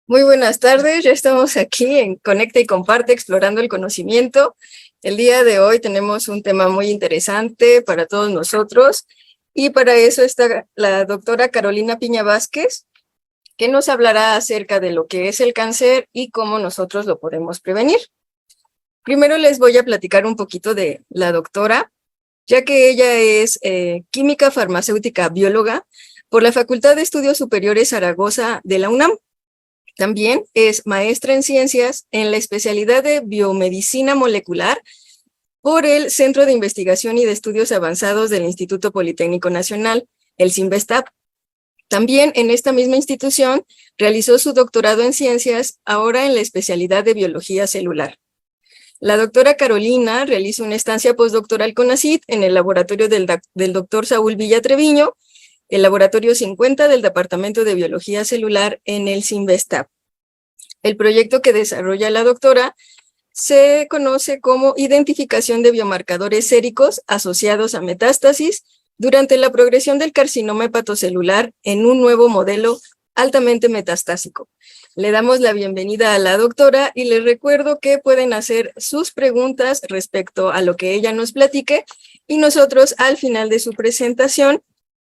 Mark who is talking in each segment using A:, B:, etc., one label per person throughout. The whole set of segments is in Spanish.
A: Muy buenas tardes, ya estamos aquí en Conecta y Comparte explorando el conocimiento. El día de hoy tenemos un tema muy interesante para todos nosotros y para eso está la doctora Carolina Piña Vázquez, que nos hablará acerca de lo que es el cáncer y cómo nosotros lo podemos prevenir. Primero les voy a platicar un poquito de la doctora, ya que ella es química farmacéutica bióloga por la Facultad de Estudios Superiores Zaragoza de la UNAM. También es maestra en ciencias en la especialidad de biomedicina molecular por el Centro de Investigación y de Estudios Avanzados del Instituto Politécnico Nacional, el CINVESTAP. También en esta misma institución realizó su doctorado en ciencias, ahora en la especialidad de biología celular. La doctora Carolina realiza una estancia postdoctoral con ACID en el laboratorio del doctor Saúl Villa Treviño, el laboratorio 50 del Departamento de Biología Celular en el CINVESTAP. El proyecto que desarrolla la doctora se conoce como identificación de biomarcadores séricos asociados a metástasis durante la progresión del carcinoma hepatocelular en un nuevo modelo altamente metastásico. Le damos la bienvenida a la doctora y les recuerdo que pueden hacer sus preguntas respecto a lo que ella nos platique y nosotros al final de su presentación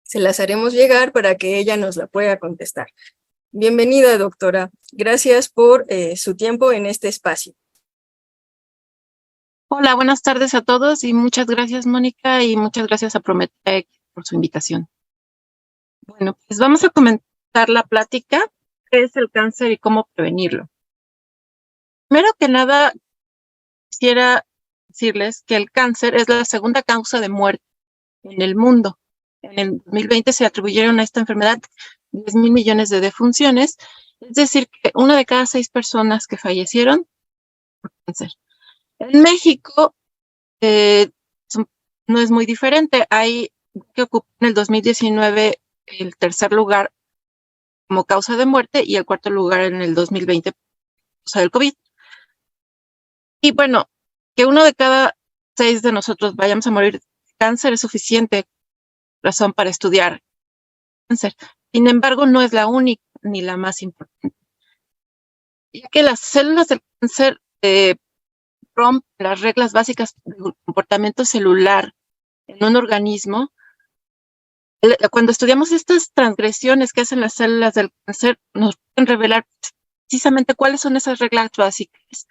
A: se las haremos llegar para que ella nos la pueda contestar. Bienvenida, doctora. Gracias por su tiempo en este espacio.
B: Hola, buenas tardes a todos y muchas gracias, Mónica, y muchas gracias a Prometec por su invitación. Bueno, pues vamos a comenzar la plática, qué es el cáncer y cómo prevenirlo. Primero que nada, quisiera decirles que el cáncer es la segunda causa de muerte en el mundo. En el 2020 se atribuyeron a esta enfermedad 10,000 millones de defunciones, es decir, que una de cada 6 personas que fallecieron por cáncer. En México no es muy diferente. Hay que ocupar en el 2019 el tercer lugar como causa de muerte y el cuarto lugar en el 2020 causa del COVID. Y bueno, que uno de cada 6 de nosotros vayamos a morir de cáncer es suficiente razón para estudiar cáncer. Sin embargo, no es la única ni la más importante, ya que las células del cáncer rompen las reglas básicas del comportamiento celular en un organismo. Cuando estudiamos estas transgresiones que hacen las células del cáncer, nos pueden revelar precisamente cuáles son esas reglas básicas.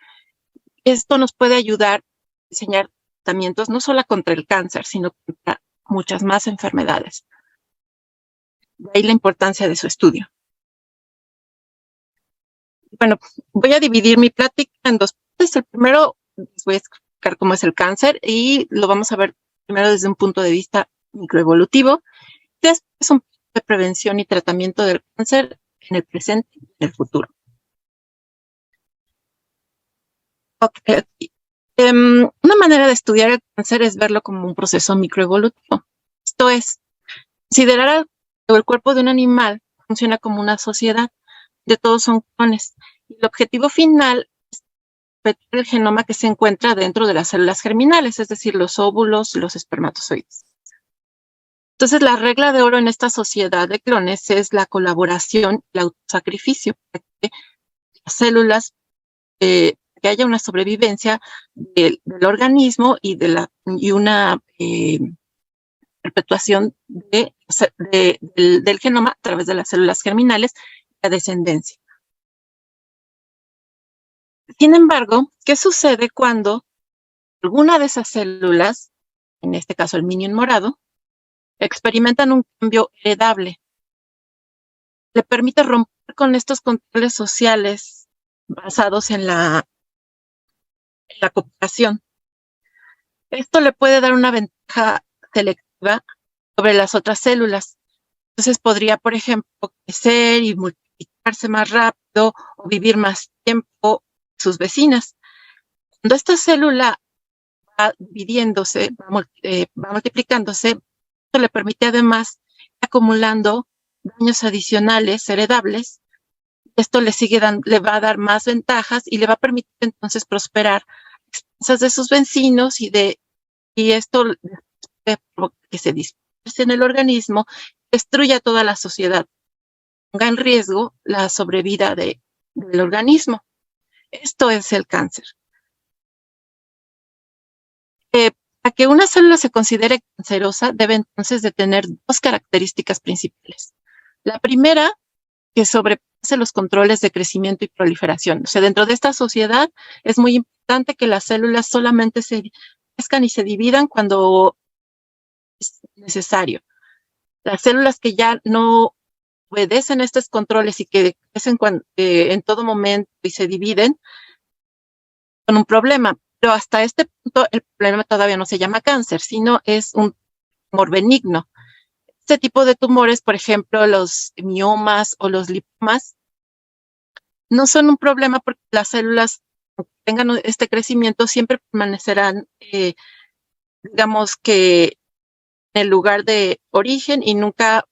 B: Esto nos puede ayudar a diseñar tratamientos no solo contra el cáncer, sino contra muchas más enfermedades. De ahí la importancia de su estudio. Bueno, voy a dividir mi plática en 2 partes. El primero, les voy a explicar cómo es el cáncer y lo vamos a ver primero desde un punto de vista microevolutivo. Después un poco de prevención y tratamiento del cáncer en el presente y en el futuro. Okay. Una manera de estudiar el cáncer es verlo como un proceso microevolutivo. Esto es, considerar el cuerpo de un animal funciona como una sociedad, de todos son clones. Y el objetivo final es repetir el genoma que se encuentra dentro de las células germinales, es decir, los óvulos y los espermatozoides. Entonces, la regla de oro en esta sociedad de clones es la colaboración y el autosacrificio, para que las células, que haya una sobrevivencia del organismo y una perpetuación del genoma a través de las células germinales, la descendencia. Sin embargo, ¿qué sucede cuando alguna de esas células, en este caso el minion morado, experimentan un cambio heredable? Le permite romper con estos controles sociales basados en la cooperación. Esto le puede dar una ventaja selectiva sobre las otras células. Entonces podría, por ejemplo, crecer y multiplicarse más rápido o vivir más tiempo que sus vecinas. Cuando esta célula va dividiéndose, va multiplicándose, esto le permite además ir acumulando daños adicionales heredables. Esto le va a dar más ventajas y le va a permitir entonces prosperar a expensas de sus vecinos y esto que se disperse en el organismo, destruya toda la sociedad, ponga en riesgo la sobrevida de del organismo. Esto es el cáncer. Para que una célula se considere cancerosa, debe entonces de tener dos características principales. La primera, que sobrepase los controles de crecimiento y proliferación. O sea, dentro de esta sociedad es muy importante que las células solamente se crezcan y se dividan cuando es necesario. Las células que ya no obedecen estos controles y que crecen en todo momento y se dividen, son un problema. Pero hasta este punto el problema todavía no se llama cáncer, sino es un tumor benigno. Este tipo de tumores, por ejemplo, los miomas o los lipomas, no son un problema porque las células que tengan este crecimiento siempre permanecerán, digamos que en el lugar de origen y nunca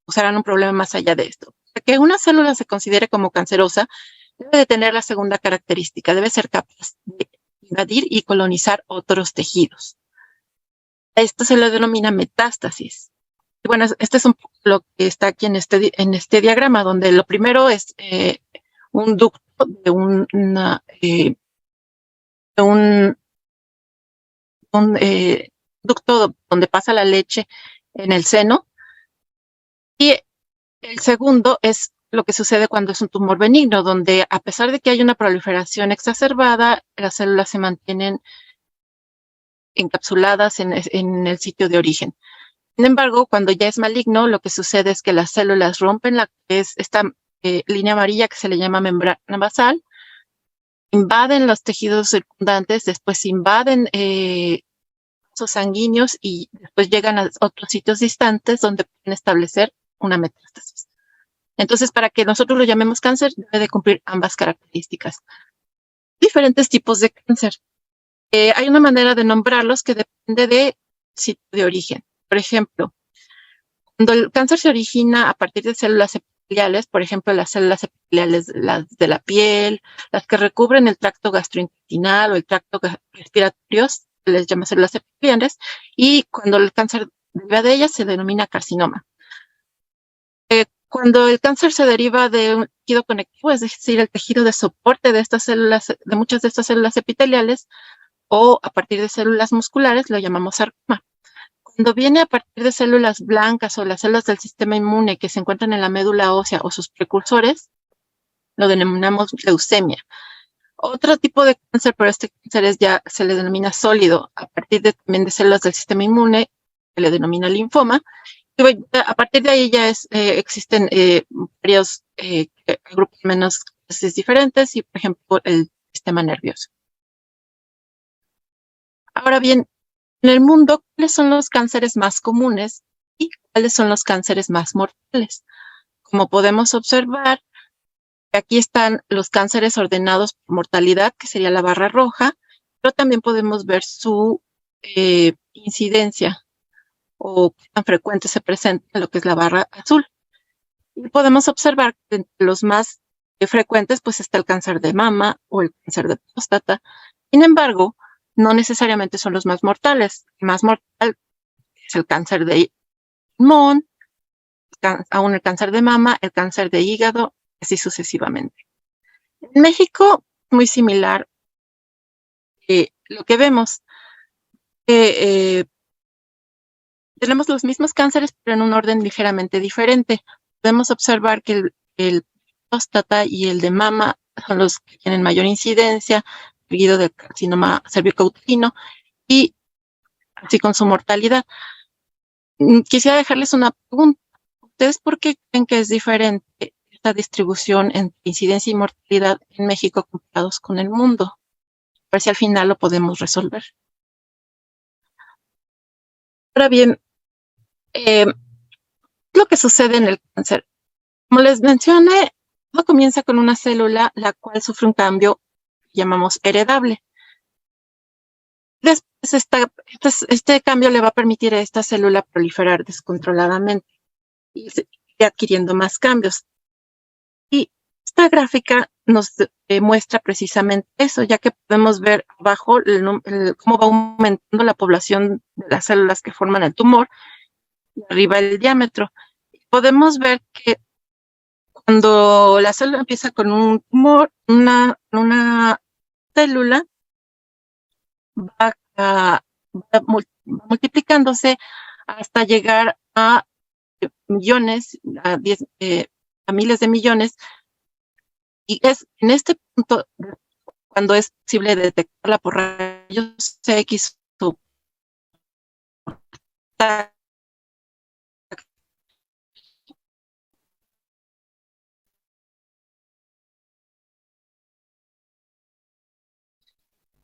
B: usarán un problema más allá de esto. Para que una célula se considere como cancerosa, debe de tener la segunda característica, debe ser capaz de invadir y colonizar otros tejidos. Esto se le denomina metástasis. Y bueno, este es un poco lo que está aquí en este diagrama, donde lo primero es un ducto de un ducto donde pasa la leche en el seno. Y el segundo es lo que sucede cuando es un tumor benigno, donde a pesar de que hay una proliferación exacerbada, las células se mantienen encapsuladas en el sitio de origen. Sin embargo, cuando ya es maligno, lo que sucede es que las células rompen esta línea amarilla que se le llama membrana basal, invaden los tejidos circundantes, después invaden vasos sanguíneos y después llegan a otros sitios distantes donde pueden establecer una metástasis. Entonces, para que nosotros lo llamemos cáncer, debe de cumplir ambas características. Diferentes tipos de cáncer. Hay una manera de nombrarlos que depende de sitio de origen. Por ejemplo, cuando el cáncer se origina a partir de células epiteliales, por ejemplo, las células epiteliales las de la piel, las que recubren el tracto gastrointestinal o el tracto respiratorio, se les llama células epiteliales, y cuando el cáncer deriva de ellas se denomina carcinoma. Cuando el cáncer se deriva de un tejido conectivo, es decir, el tejido de soporte de estas células, de muchas de estas células epiteliales, o a partir de células musculares, lo llamamos sarcoma. Cuando viene a partir de células blancas o las células del sistema inmune que se encuentran en la médula ósea o sus precursores, lo denominamos leucemia. Otro tipo de cáncer, pero este cáncer se le denomina sólido, a partir también de células del sistema inmune, se le denomina linfoma. Y a partir de ahí ya existen varios grupos menos diferentes y, por ejemplo, el sistema nervioso. Ahora bien, en el mundo, ¿cuáles son los cánceres más comunes y cuáles son los cánceres más mortales? Como podemos observar, aquí están los cánceres ordenados por mortalidad, que sería la barra roja, pero también podemos ver su incidencia o qué tan frecuente se presenta en lo que es la barra azul. Y podemos observar que entre los más frecuentes pues está el cáncer de mama o el cáncer de próstata. Sin embargo, no necesariamente son los más mortales. El más mortal es el cáncer de pulmón, aún el cáncer de mama, el cáncer de hígado, así sucesivamente. En México, muy similar, lo que vemos, tenemos los mismos cánceres, pero en un orden ligeramente diferente. Podemos observar que el próstata y el de mama son los que tienen mayor incidencia, seguido del carcinoma cervicouterino y así con su mortalidad. Quisiera dejarles una pregunta. ¿Ustedes por qué creen que es diferente esta distribución entre incidencia y mortalidad en México comparados con el mundo? A ver si al final lo podemos resolver. Ahora bien, lo que sucede en el cáncer. Como les mencioné, todo comienza con una célula la cual sufre un cambio que llamamos heredable. Después este cambio le va a permitir a esta célula proliferar descontroladamente y adquiriendo más cambios. Y esta gráfica nos muestra precisamente eso, ya que podemos ver abajo cómo va aumentando la población de las células que forman el tumor y arriba el diámetro. Podemos ver que cuando la célula empieza con un tumor, una célula va multiplicándose hasta llegar a millones, a miles de millones, y es en este punto cuando es posible detectarla por rayos X o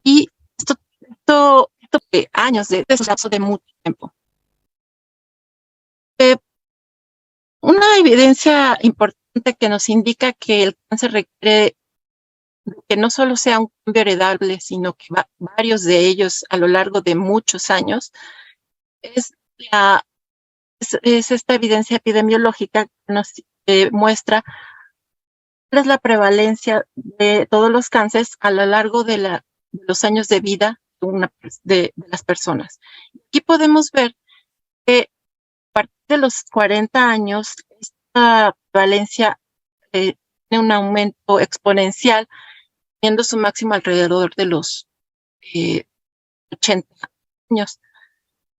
B: y esto años de un lapso de mucho tiempo. Una evidencia importante que nos indica que el cáncer requiere que no solo sea un cambio heredable, sino que varios de ellos a lo largo de muchos años, es esta evidencia epidemiológica que nos muestra cuál es la prevalencia de todos los cánceres a lo largo de los años de vida de las personas. Aquí podemos ver que a partir de los 40 años, esta prevalencia tiene un aumento exponencial, teniendo su máximo alrededor de los 80 años.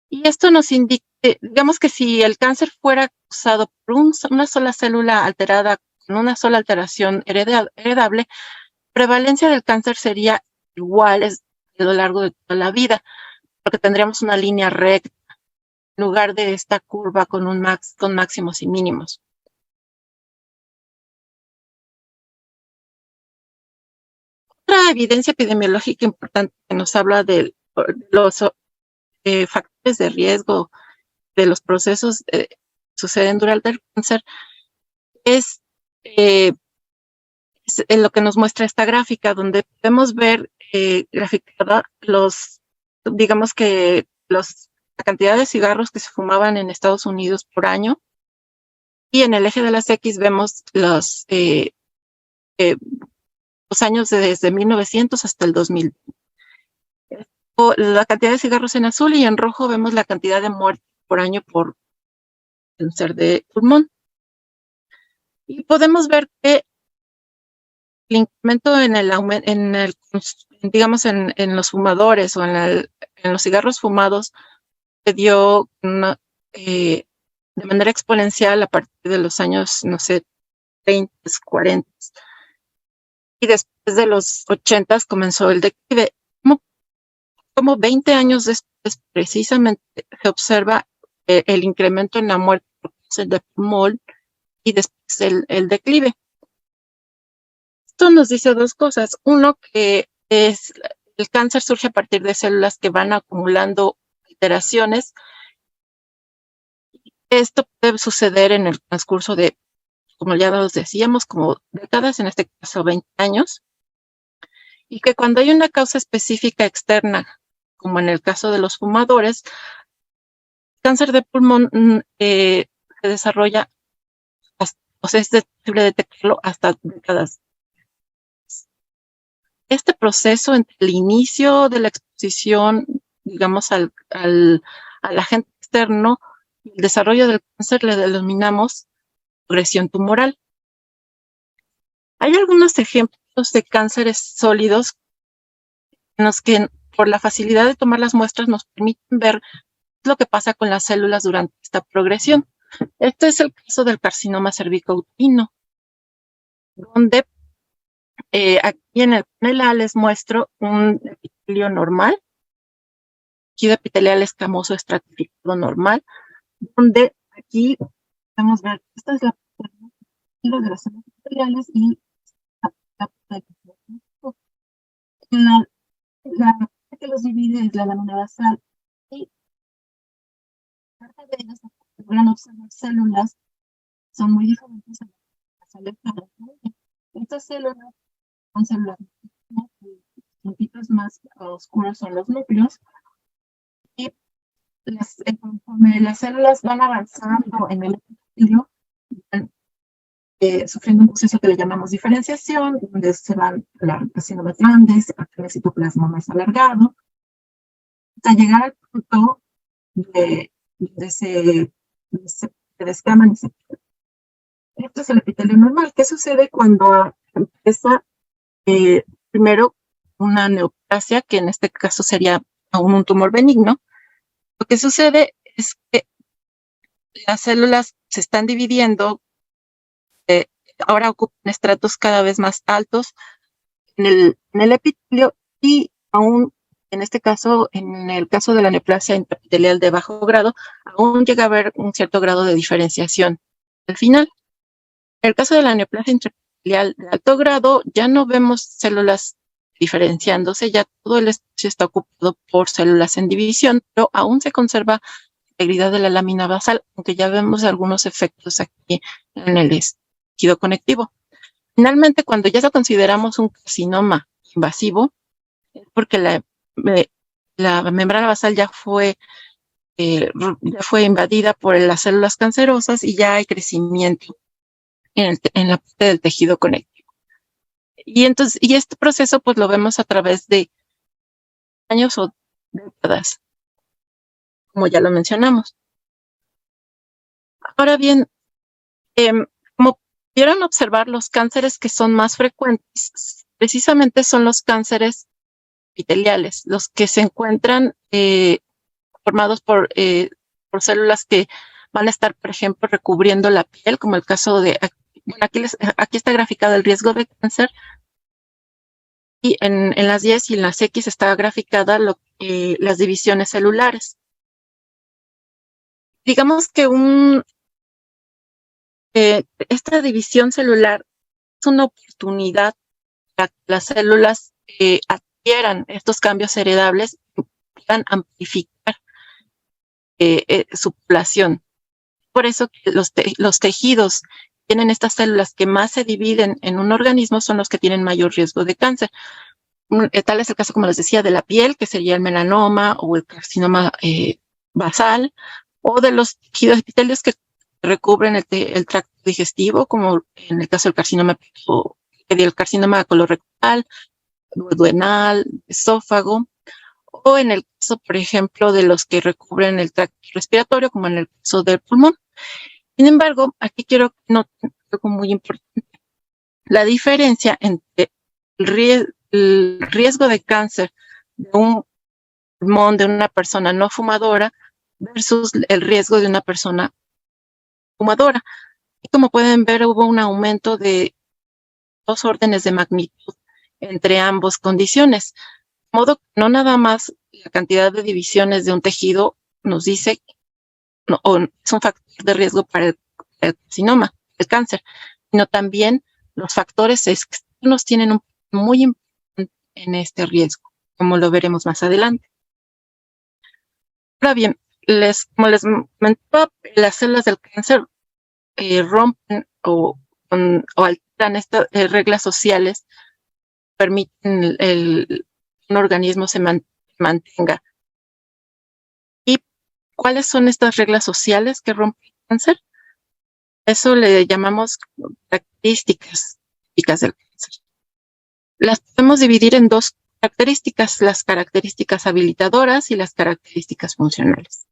B: Y esto nos indica, digamos que si el cáncer fuera causado por una sola célula alterada con una sola alteración heredable, la prevalencia del cáncer sería igual a lo largo de toda la vida, porque tendríamos una línea recta en lugar de esta curva con máximos y mínimos. Otra evidencia epidemiológica importante que nos habla de los factores de riesgo de los procesos que suceden durante el cáncer es lo que nos muestra esta gráfica, donde podemos ver graficada digamos que la cantidad de cigarros que se fumaban en Estados Unidos por año, y en el eje de las X vemos los años desde 1900 hasta el 2000. La cantidad de cigarros en azul, y en rojo vemos la cantidad de muertes por año por cáncer de pulmón. Y podemos ver que el incremento digamos, en los fumadores o en los cigarros fumados se dio de manera exponencial a partir de los años, no sé, 30, 40. Y después de los 80 comenzó el declive. Como 20 años después, precisamente, se observa el incremento en la muerte por cáncer de pulmón y después el declive. Esto nos dice dos cosas. Uno, que el cáncer surge a partir de células que van acumulando alteraciones. Esto puede suceder en el transcurso de, como ya nos decíamos, como décadas, en este caso 20 años. Y que cuando hay una causa específica externa, como en el caso de los fumadores, el cáncer de pulmón se desarrolla, o sea, es posible detectarlo hasta décadas. Este proceso entre el inicio de la exposición, digamos, al agente externo y el desarrollo del cáncer le denominamos progresión tumoral. Hay algunos ejemplos de cánceres sólidos en los que, por la facilidad de tomar las muestras, nos permiten ver lo que pasa con las células durante esta progresión. Este es el caso del carcinoma cervicouterino, donde aquí en el panel A les muestro un epitelio normal, tejido epitelial escamoso estratificado normal, donde aquí podemos ver, esta es la de las células epiteliales y la que los divide es la lámina basal, y parte de ellas podrán observar células son muy diferentes a las basales. Estas células son células puntitos más oscuros son los núcleos, y conforme las células van avanzando en el epitelio, sufriendo un proceso que le llamamos diferenciación, donde se van haciendo más grandes, el citoplasma más alargado, hasta llegar al punto de se descaman y se Esto es el epitelio normal. ¿Qué sucede cuando empieza primero una neoplasia, que en este caso sería aún un tumor benigno? Lo que sucede es que las células se están dividiendo, ahora ocupan estratos cada vez más altos en el epitelio, y aún en este caso, en el caso de la neoplasia intraepitelial de bajo grado, aún llega a haber un cierto grado de diferenciación. Al final, en el caso de la neoplasia intraepitelial de alto grado, ya no vemos células diferenciándose, ya todo el espacio está ocupado por células en división, pero aún se conserva la integridad de la lámina basal, aunque ya vemos algunos efectos aquí en el tejido conectivo. Finalmente, cuando ya lo consideramos un carcinoma invasivo, es porque la membrana basal ya fue invadida por las células cancerosas y ya hay crecimiento en la parte del tejido conectivo. Y este proceso pues lo vemos a través de años o décadas, como ya lo mencionamos. Ahora bien, como pudieron observar, los cánceres que son más frecuentes precisamente son los cánceres epiteliales, los que se encuentran formados por células que van a estar, por ejemplo, recubriendo la piel, como el caso de, bueno, aquí está graficado el riesgo de cáncer, y en las Y y en las X está graficada las divisiones celulares. Digamos que esta división celular es una oportunidad para que las células adquieran estos cambios heredables y puedan amplificar su población. Por eso que los tejidos tienen estas células que más se dividen en un organismo son los que tienen mayor riesgo de cáncer. Tal es el caso, como les decía, de la piel, que sería el melanoma o el carcinoma basal, o de los tejidos epitelios que recubren el tracto digestivo, como en el caso del carcinoma colorectal, duodenal, esófago, o en el caso, por ejemplo, de los que recubren el tracto respiratorio, como en el caso del pulmón. Sin embargo, aquí quiero notar algo muy importante: la diferencia entre el riesgo de cáncer de un pulmón de una persona no fumadora versus el riesgo de una persona fumadora. Y como pueden ver, hubo un aumento de 2 órdenes de magnitud entre ambas condiciones. De modo que no nada más la cantidad de divisiones de un tejido nos dice o es un factor de riesgo para el carcinoma, el cáncer, sino también los factores externos tienen un muy importante en este riesgo, como lo veremos más adelante. Ahora bien, como les comentaba, las células del cáncer rompen o alteran estas reglas sociales, permiten un organismo se mantenga. ¿Y cuáles son estas reglas sociales que rompen el cáncer? Eso le llamamos características típicas del cáncer. Las podemos dividir en 2 características: las características habilitadoras y las características funcionales.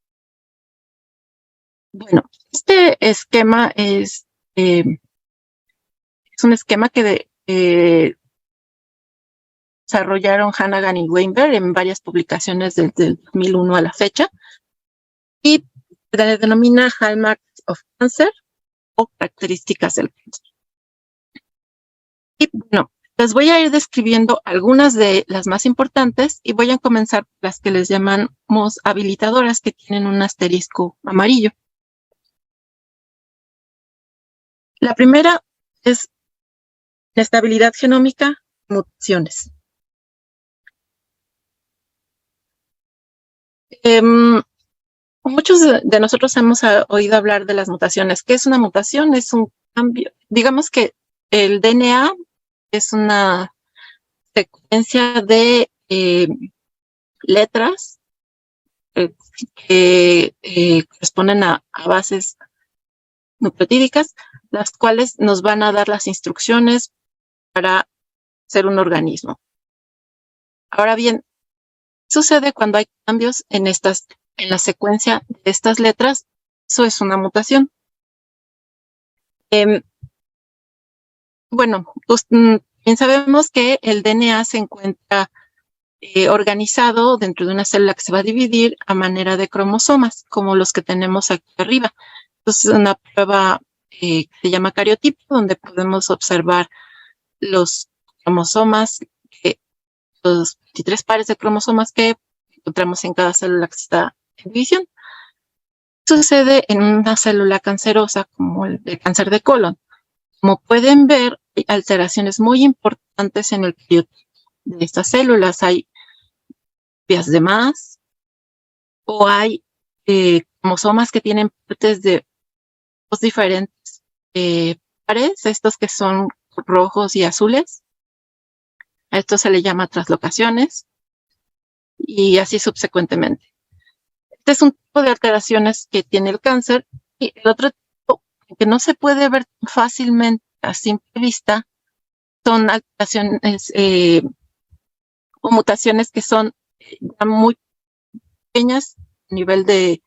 B: Bueno, este esquema es un esquema que desarrollaron Hannagan y Weinberg en varias publicaciones desde el 2001 a la fecha, y se denomina Hallmarks of Cancer o características del cáncer. Y bueno, les voy a ir describiendo algunas de las más importantes y voy a comenzar por las que les llamamos habilitadoras, que tienen un asterisco amarillo. La primera es la estabilidad genómica, mutaciones. Muchos de nosotros hemos oído hablar de las mutaciones. ¿Qué es una mutación? Es un cambio. Digamos que el DNA es una secuencia de letras que corresponden a bases nucleotídicas, las cuales nos van a dar las instrucciones para ser un organismo. Ahora bien, ¿qué sucede cuando hay cambios en la secuencia de estas letras? Eso es una mutación. Bueno, bien sabemos que el DNA se encuentra organizado dentro de una célula que se va a dividir a manera de cromosomas, como los que tenemos aquí arriba. Entonces, es una prueba que se llama cariotipo, donde podemos observar los cromosomas, los 23 pares de cromosomas que encontramos en cada célula que está en división. Sucede en una célula cancerosa como el de cáncer de colon. Como pueden ver, hay alteraciones muy importantes en el cariotipo de estas células. Hay vías de más o hay cromosomas que tienen partes de dos diferentes pares, estos que son rojos y azules. A esto se le llama translocaciones y así subsecuentemente. Este es un tipo de alteraciones que tiene el cáncer y el otro tipo que no se puede ver fácilmente a simple vista son alteraciones o mutaciones que son ya muy pequeñas a nivel de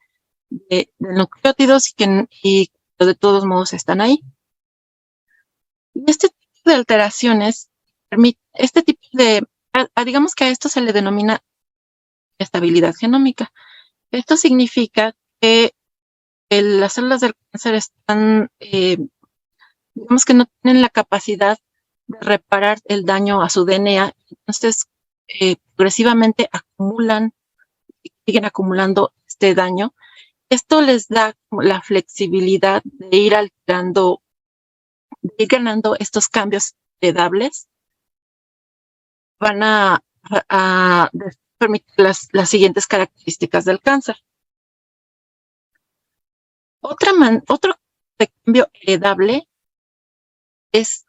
B: nucleótidos y de todos modos están ahí. Y este tipo de alteraciones permite, digamos que a esto se le denomina estabilidad genómica. Esto significa que las células del cáncer están, digamos que no tienen la capacidad de reparar el daño a su DNA, entonces progresivamente siguen acumulando este daño. Esto les da la flexibilidad de ir alterando, de ir ganando estos cambios heredables. Van a permitir las siguientes características del cáncer. Otro cambio heredable es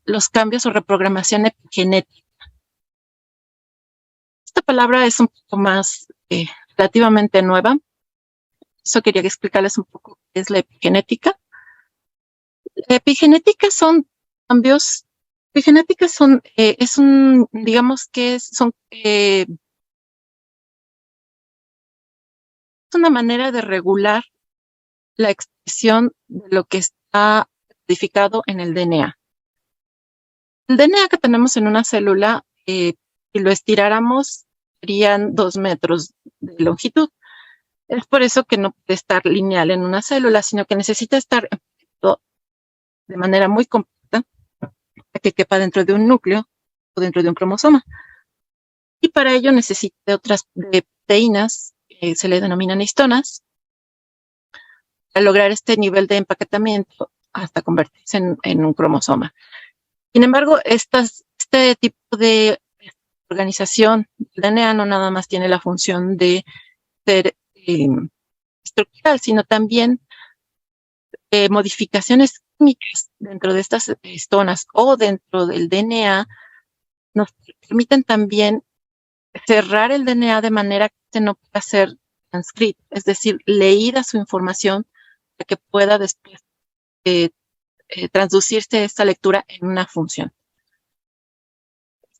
B: los cambios o reprogramación epigenética. Esta palabra es un poco más relativamente nueva. Eso quería explicarles un poco qué es la epigenética. La epigenética son cambios, epigenética son, digamos que es una manera de regular la expresión de lo que está codificado en el DNA. El DNA que tenemos en una célula, si lo estiráramos, serían 2 metros de longitud. Es por eso que no puede estar lineal en una célula, sino que necesita estar de manera muy compacta para que quepa dentro de un núcleo o dentro de un cromosoma. Y para ello necesita otras proteínas, se le denominan histonas, para lograr este nivel de empaquetamiento hasta convertirse en un cromosoma. Sin embargo, este tipo de organización del DNA no nada más tiene la función de ser estructural, sino también modificaciones químicas dentro de estas histonas o dentro del DNA nos permiten también cerrar el DNA de manera que no pueda ser transcrito, es decir, leída su información para que pueda después traducirse esta lectura en una función.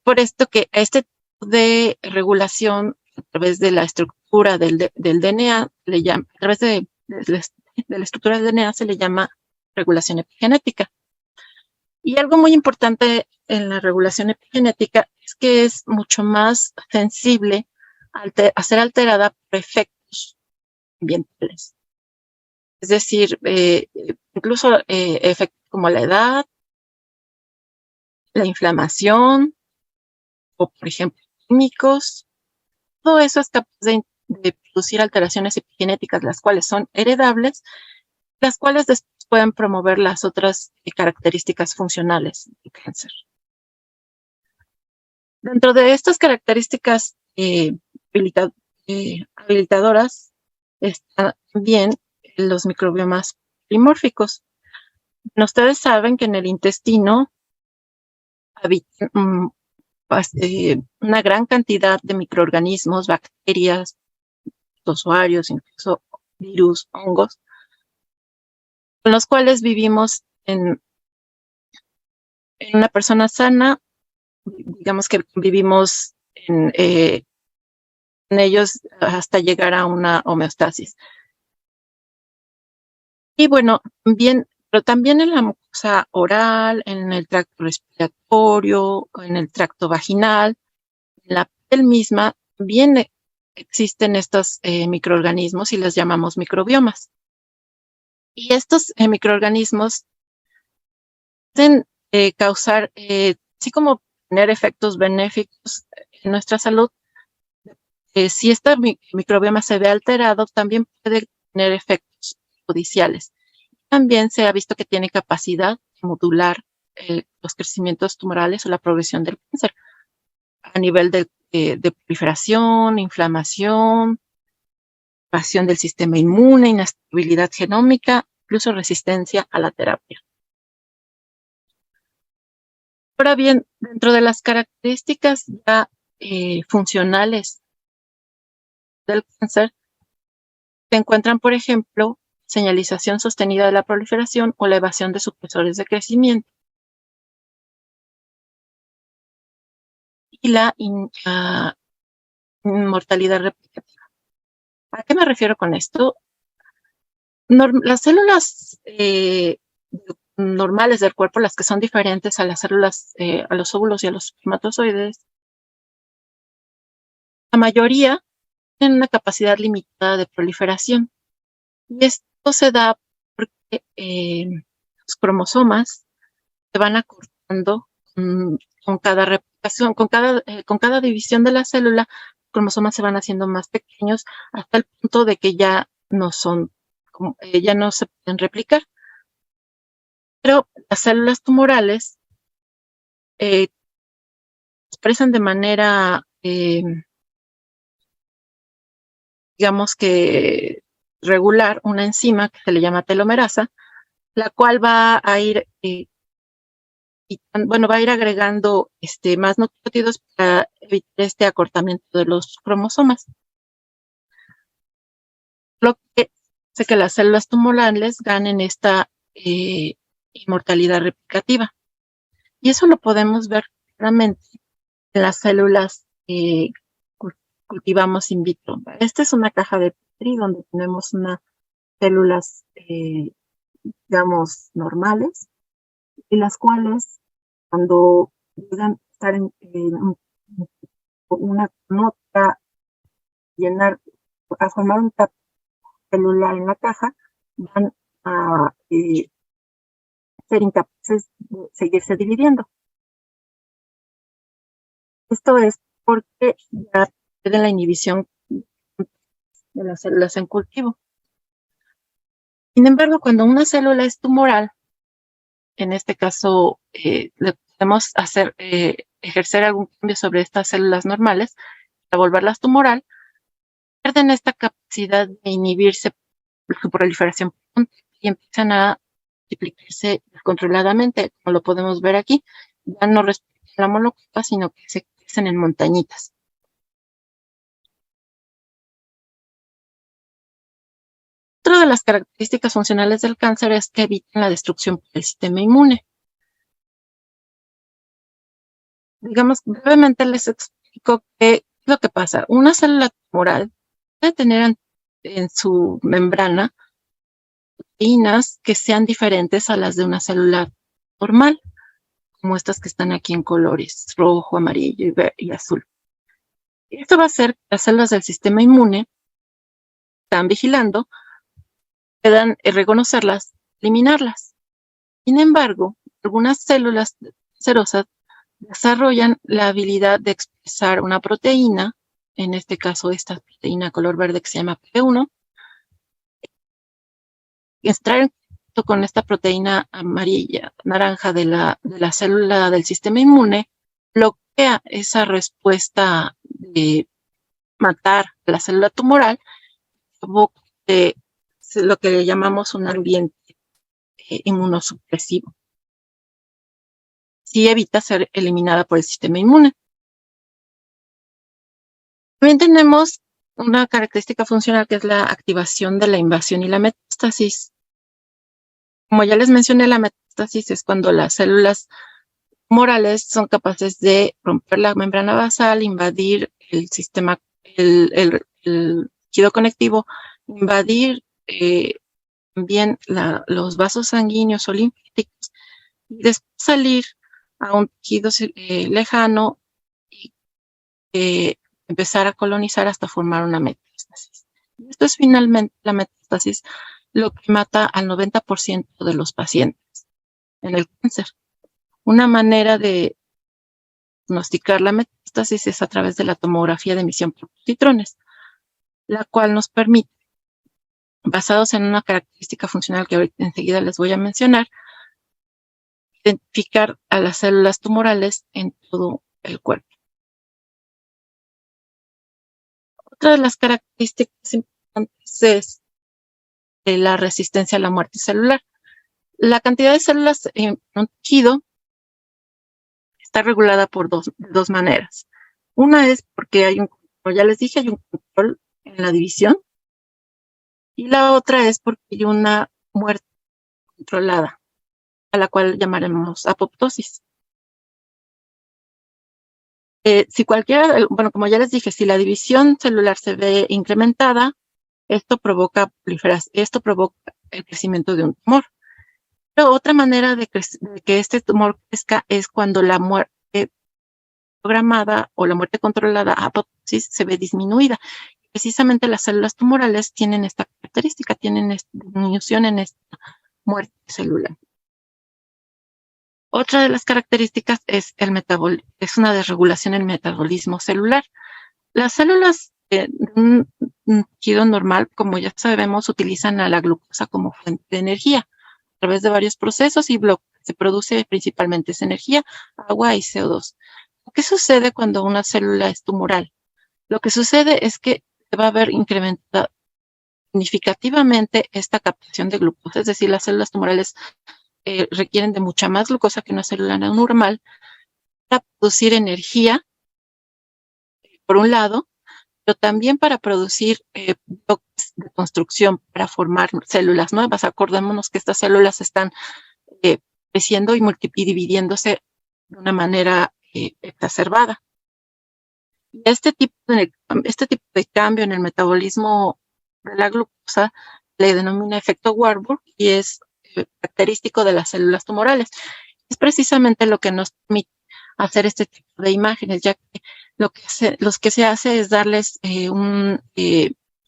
B: Por esto que a este tipo de regulación a través de la estructura del DNA, a través de la estructura del DNA se le llama regulación epigenética. Y algo muy importante en la regulación epigenética es que es mucho más sensible a ser alterada por efectos ambientales. Es decir, incluso efectos como la edad, la inflamación, o por ejemplo, químicos. Todo eso es capaz de producir alteraciones epigenéticas, las cuales son heredables, las cuales después pueden promover las otras características funcionales del cáncer. Dentro de estas características habilitadoras están también los microbiomas polimórficos. Ustedes saben que en el intestino habitan una gran cantidad de microorganismos, bacterias, usuarios, incluso virus, hongos, con los cuales vivimos en una persona sana, digamos que vivimos en ellos hasta llegar a una homeostasis. Y bueno, también pero también en la mucosa oral, en el tracto respiratorio, en el tracto vaginal, en la piel misma, también existen estos microorganismos y les llamamos microbiomas. Y estos microorganismos pueden causar, así como tener efectos benéficos en nuestra salud. Si este microbioma se ve alterado, también puede tener efectos judiciales. También se ha visto que tiene capacidad de modular los crecimientos tumorales o la progresión del cáncer a nivel de proliferación, inflamación, activación del sistema inmune, inestabilidad genómica, incluso resistencia a la terapia. Ahora bien, dentro de las características ya funcionales del cáncer, se encuentran, por ejemplo, señalización sostenida de la proliferación o la evasión de supresores de crecimiento y la inmortalidad replicativa. ¿A qué me refiero con esto? Las células normales del cuerpo, las que son diferentes a las células, a los óvulos y a los espermatozoides, la mayoría tienen una capacidad limitada de proliferación. Y esto se da porque los cromosomas se van acortando con cada replicación, con cada división de la célula, los cromosomas se van haciendo más pequeños hasta el punto de que ya no son, ya no se pueden replicar. Pero las células tumorales expresan de manera, digamos que regular, una enzima que se le llama telomerasa, la cual va a ir va a ir agregando más nucleótidos para evitar este acortamiento de los cromosomas. Lo que hace que las células tumorales ganen esta inmortalidad replicativa. Y eso lo podemos ver claramente en las células que cultivamos in vitro. Esta es una caja de Petri donde tenemos unas células, digamos, normales, y las cuales, cuando llegan a estar en una nota, a formar un tap celular en la caja, van a ser incapaces de seguirse dividiendo. Esto es porque ya tienen la inhibición de las células en cultivo. Sin embargo, cuando una célula es tumoral, en este caso le podemos ejercer algún cambio sobre estas células normales para volverlas tumoral, pierden esta capacidad de inhibirse su proliferación y empiezan a multiplicarse descontroladamente, como lo podemos ver aquí. Ya no respetan la monocapa, sino que se crecen en montañitas. Otra de las características funcionales del cáncer es que evitan la destrucción por el sistema inmune. Digamos, brevemente les explico qué es lo que pasa. Una célula tumoral puede tener en su membrana proteínas que sean diferentes a las de una célula normal, como estas que están aquí en colores rojo, amarillo y azul. Esto va a hacer que las células del sistema inmune están vigilando, puedan reconocerlas, eliminarlas. Sin embargo, algunas células cancerosas desarrollan la habilidad de expresar una proteína, en este caso esta proteína color verde que se llama P1, y entrar en contacto con esta proteína amarilla, naranja de la célula del sistema inmune, bloquea esa respuesta de matar a la célula tumoral, de lo que le llamamos un ambiente inmunosupresivo. Sí evita ser eliminada por el sistema inmune. También tenemos una característica funcional que es la activación de la invasión y la metástasis. Como ya les mencioné, la metástasis es cuando las células tumorales son capaces de romper la membrana basal, invadir el sistema, el tejido conectivo, invadir también los vasos sanguíneos o linfáticos, y después salir a un tejido lejano y empezar a colonizar hasta formar una metástasis. Y esto es finalmente la metástasis, lo que mata al 90% de los pacientes en el cáncer. Una manera de diagnosticar la metástasis es a través de la tomografía de emisión por positrones, la cual nos permite, basados en una característica funcional que ahorita enseguida les voy a mencionar, identificar a las células tumorales en todo el cuerpo. Otra de las características importantes es la resistencia a la muerte celular. La cantidad de células en un tejido está regulada por dos maneras. Una es porque hay como ya les dije, hay un control en la división, y la otra es porque hay una muerte controlada, a la cual llamaremos apoptosis. Si bueno, como ya les dije, si la división celular se ve incrementada, esto provoca proliferación, esto provoca el crecimiento de un tumor. Pero otra manera de que este tumor crezca es cuando la muerte programada o la muerte controlada, apoptosis, se ve disminuida. Precisamente las células tumorales tienen esta característica, tienen esta disminución en esta muerte celular. Otra de las características es es una desregulación en el metabolismo celular. Las células de un tejido normal, como ya sabemos, utilizan a la glucosa como fuente de energía a través de varios procesos, y lo que se produce principalmente es energía, agua y CO2. ¿Qué sucede cuando una célula es tumoral? Lo que sucede es que se va a ver incrementada significativamente esta captación de glucosa, es decir, las células tumorales requieren de mucha más glucosa que una célula normal para producir energía, por un lado, pero también para producir bloques de construcción para formar células nuevas. Acordémonos que estas células están creciendo y dividiéndose de una manera exacerbada. Y este tipo de cambio en el metabolismo de la glucosa le denomina efecto Warburg y es característico de las células tumorales. Es precisamente lo que nos permite hacer este tipo de imágenes, ya que lo que se hace es darles un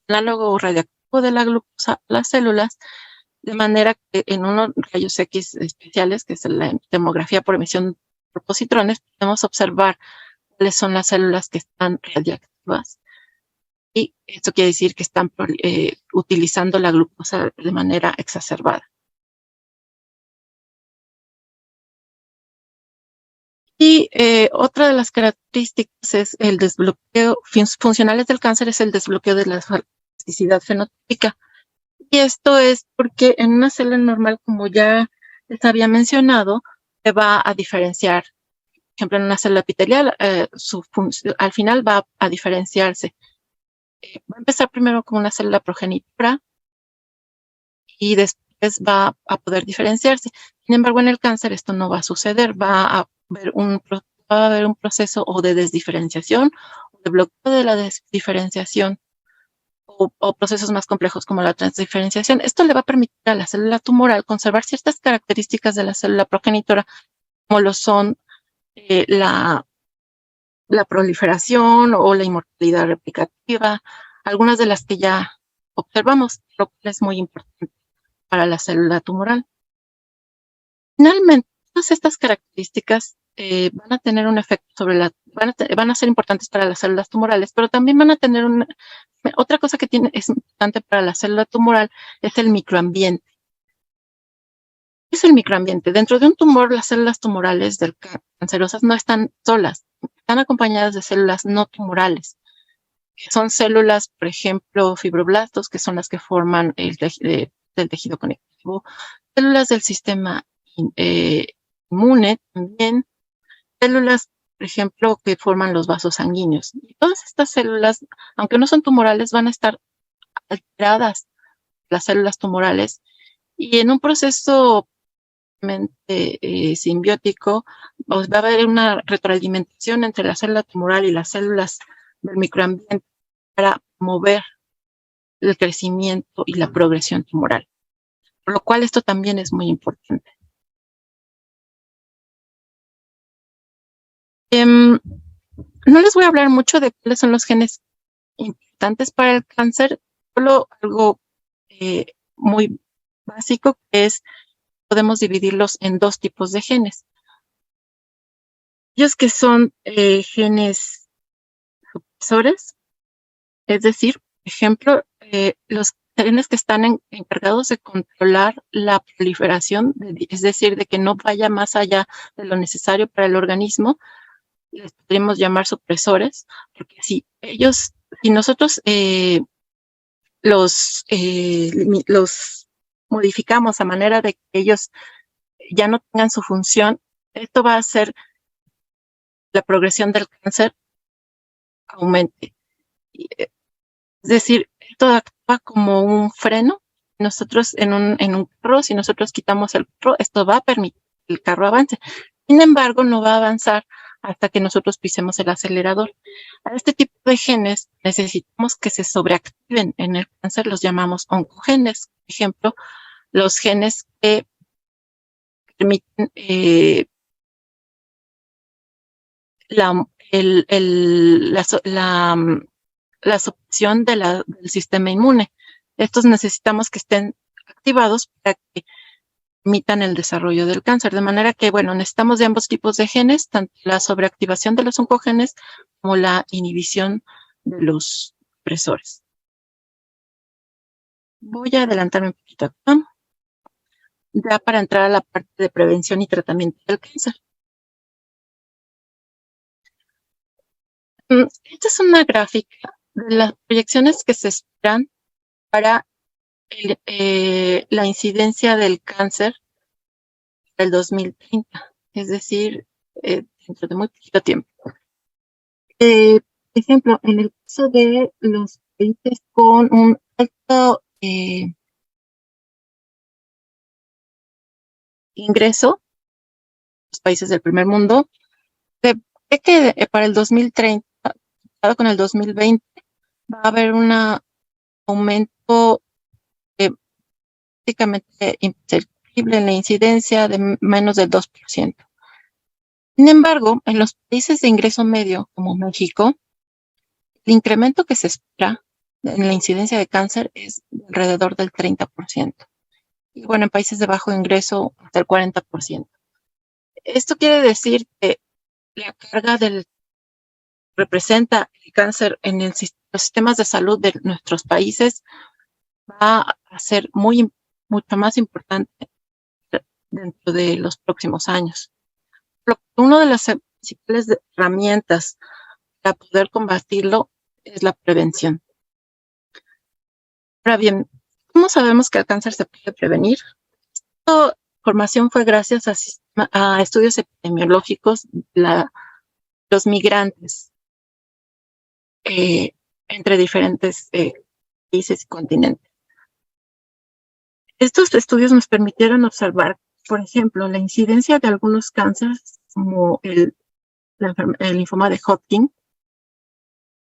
B: análogo radioactivo de la glucosa a las células, de manera que en unos rayos X especiales, que es la tomografía por emisión por positrones, podemos observar cuáles son las células que están radiactivas. Y esto quiere decir que están utilizando la glucosa de manera exacerbada. Y otra de las características es el desbloqueo, funcionales del cáncer, es el desbloqueo de la plasticidad fenotípica. Y esto es porque en una célula normal, como ya les había mencionado, se va a diferenciar. Por ejemplo, en una célula epitelial, al final va a diferenciarse. Va a empezar primero con una célula progenitora y después va a poder diferenciarse. Sin embargo, en el cáncer esto no va a suceder. Va a haber un proceso o de desdiferenciación o de bloqueo de la desdiferenciación o procesos más complejos como la transdiferenciación. Esto le va a permitir a la célula tumoral conservar ciertas características de la célula progenitora, como lo son la proliferación o la inmortalidad replicativa, algunas de las que ya observamos, lo cual es muy importante para la célula tumoral. Finalmente, todas estas características van a tener un efecto van a ser importantes para las células tumorales, pero también van a tener otra cosa que es importante para la célula tumoral, es el microambiente. ¿Qué es el microambiente? Dentro de un tumor, las células tumorales cancerosas no están solas, están acompañadas de células no tumorales, que son células, por ejemplo, fibroblastos, que son las que forman el tejido conectivo, células del sistema inmune también, células, por ejemplo, que forman los vasos sanguíneos. Y todas estas células, aunque no son tumorales, van a estar alteradas, las células tumorales, y en un proceso simbiótico, va a haber una retroalimentación entre la célula tumoral y las células del microambiente para mover el crecimiento y la progresión tumoral. por lo cual esto también es muy importante. No les voy a hablar mucho de cuáles son los genes importantes para el cáncer, solo algo muy básico, que es podemos dividirlos en dos tipos de genes. Ellos que son genes supresores, es decir, por ejemplo, los genes que están encargados de controlar la proliferación, es decir, de que no vaya más allá de lo necesario para el organismo, les podríamos llamar supresores, porque si nosotros los modificamos a manera de que ellos ya no tengan su función, esto va a hacer la progresión del cáncer aumente. Es decir, esto actúa como un freno. Nosotros en un carro, si nosotros quitamos el carro, esto va a permitir que el carro avance. Sin embargo, no va a avanzar hasta que nosotros pisemos el acelerador. A este tipo de genes necesitamos que se sobreactiven en el cáncer, los llamamos oncogenes. Por ejemplo, los genes que permiten la supresión del sistema inmune. Estos necesitamos que estén activados para que permitan el desarrollo del cáncer. De manera que, bueno, necesitamos de ambos tipos de genes, tanto la sobreactivación de los oncogenes como la inhibición de los supresores. Voy a adelantarme un poquito acá, ya para entrar a la parte de prevención y tratamiento del cáncer. Esta es una gráfica de las proyecciones que se esperan para la incidencia del cáncer del 2030, es decir, dentro de muy poquito tiempo. Por ejemplo, en el caso de los países con un alto ingreso, los países del primer mundo, se ve que para el 2030, con el 2020, va a haber un aumento prácticamente imperceptible en la incidencia de menos del 2%. Sin embargo, en los países de ingreso medio, como México, el incremento que se espera en la incidencia de cáncer es alrededor del 30%. Y bueno, en países de bajo ingreso, hasta el 40%. Esto quiere decir que la carga representa el cáncer en los sistemas de salud de nuestros países va a ser mucho más importante dentro de los próximos años. Una de las principales herramientas para poder combatirlo es la prevención. Ahora bien, ¿cómo sabemos que el cáncer se puede prevenir? Esta información fue gracias a estudios epidemiológicos de los migrantes entre diferentes países y continentes. Estos estudios nos permitieron observar, por ejemplo, la incidencia de algunos cánceres, como el linfoma de Hodgkin,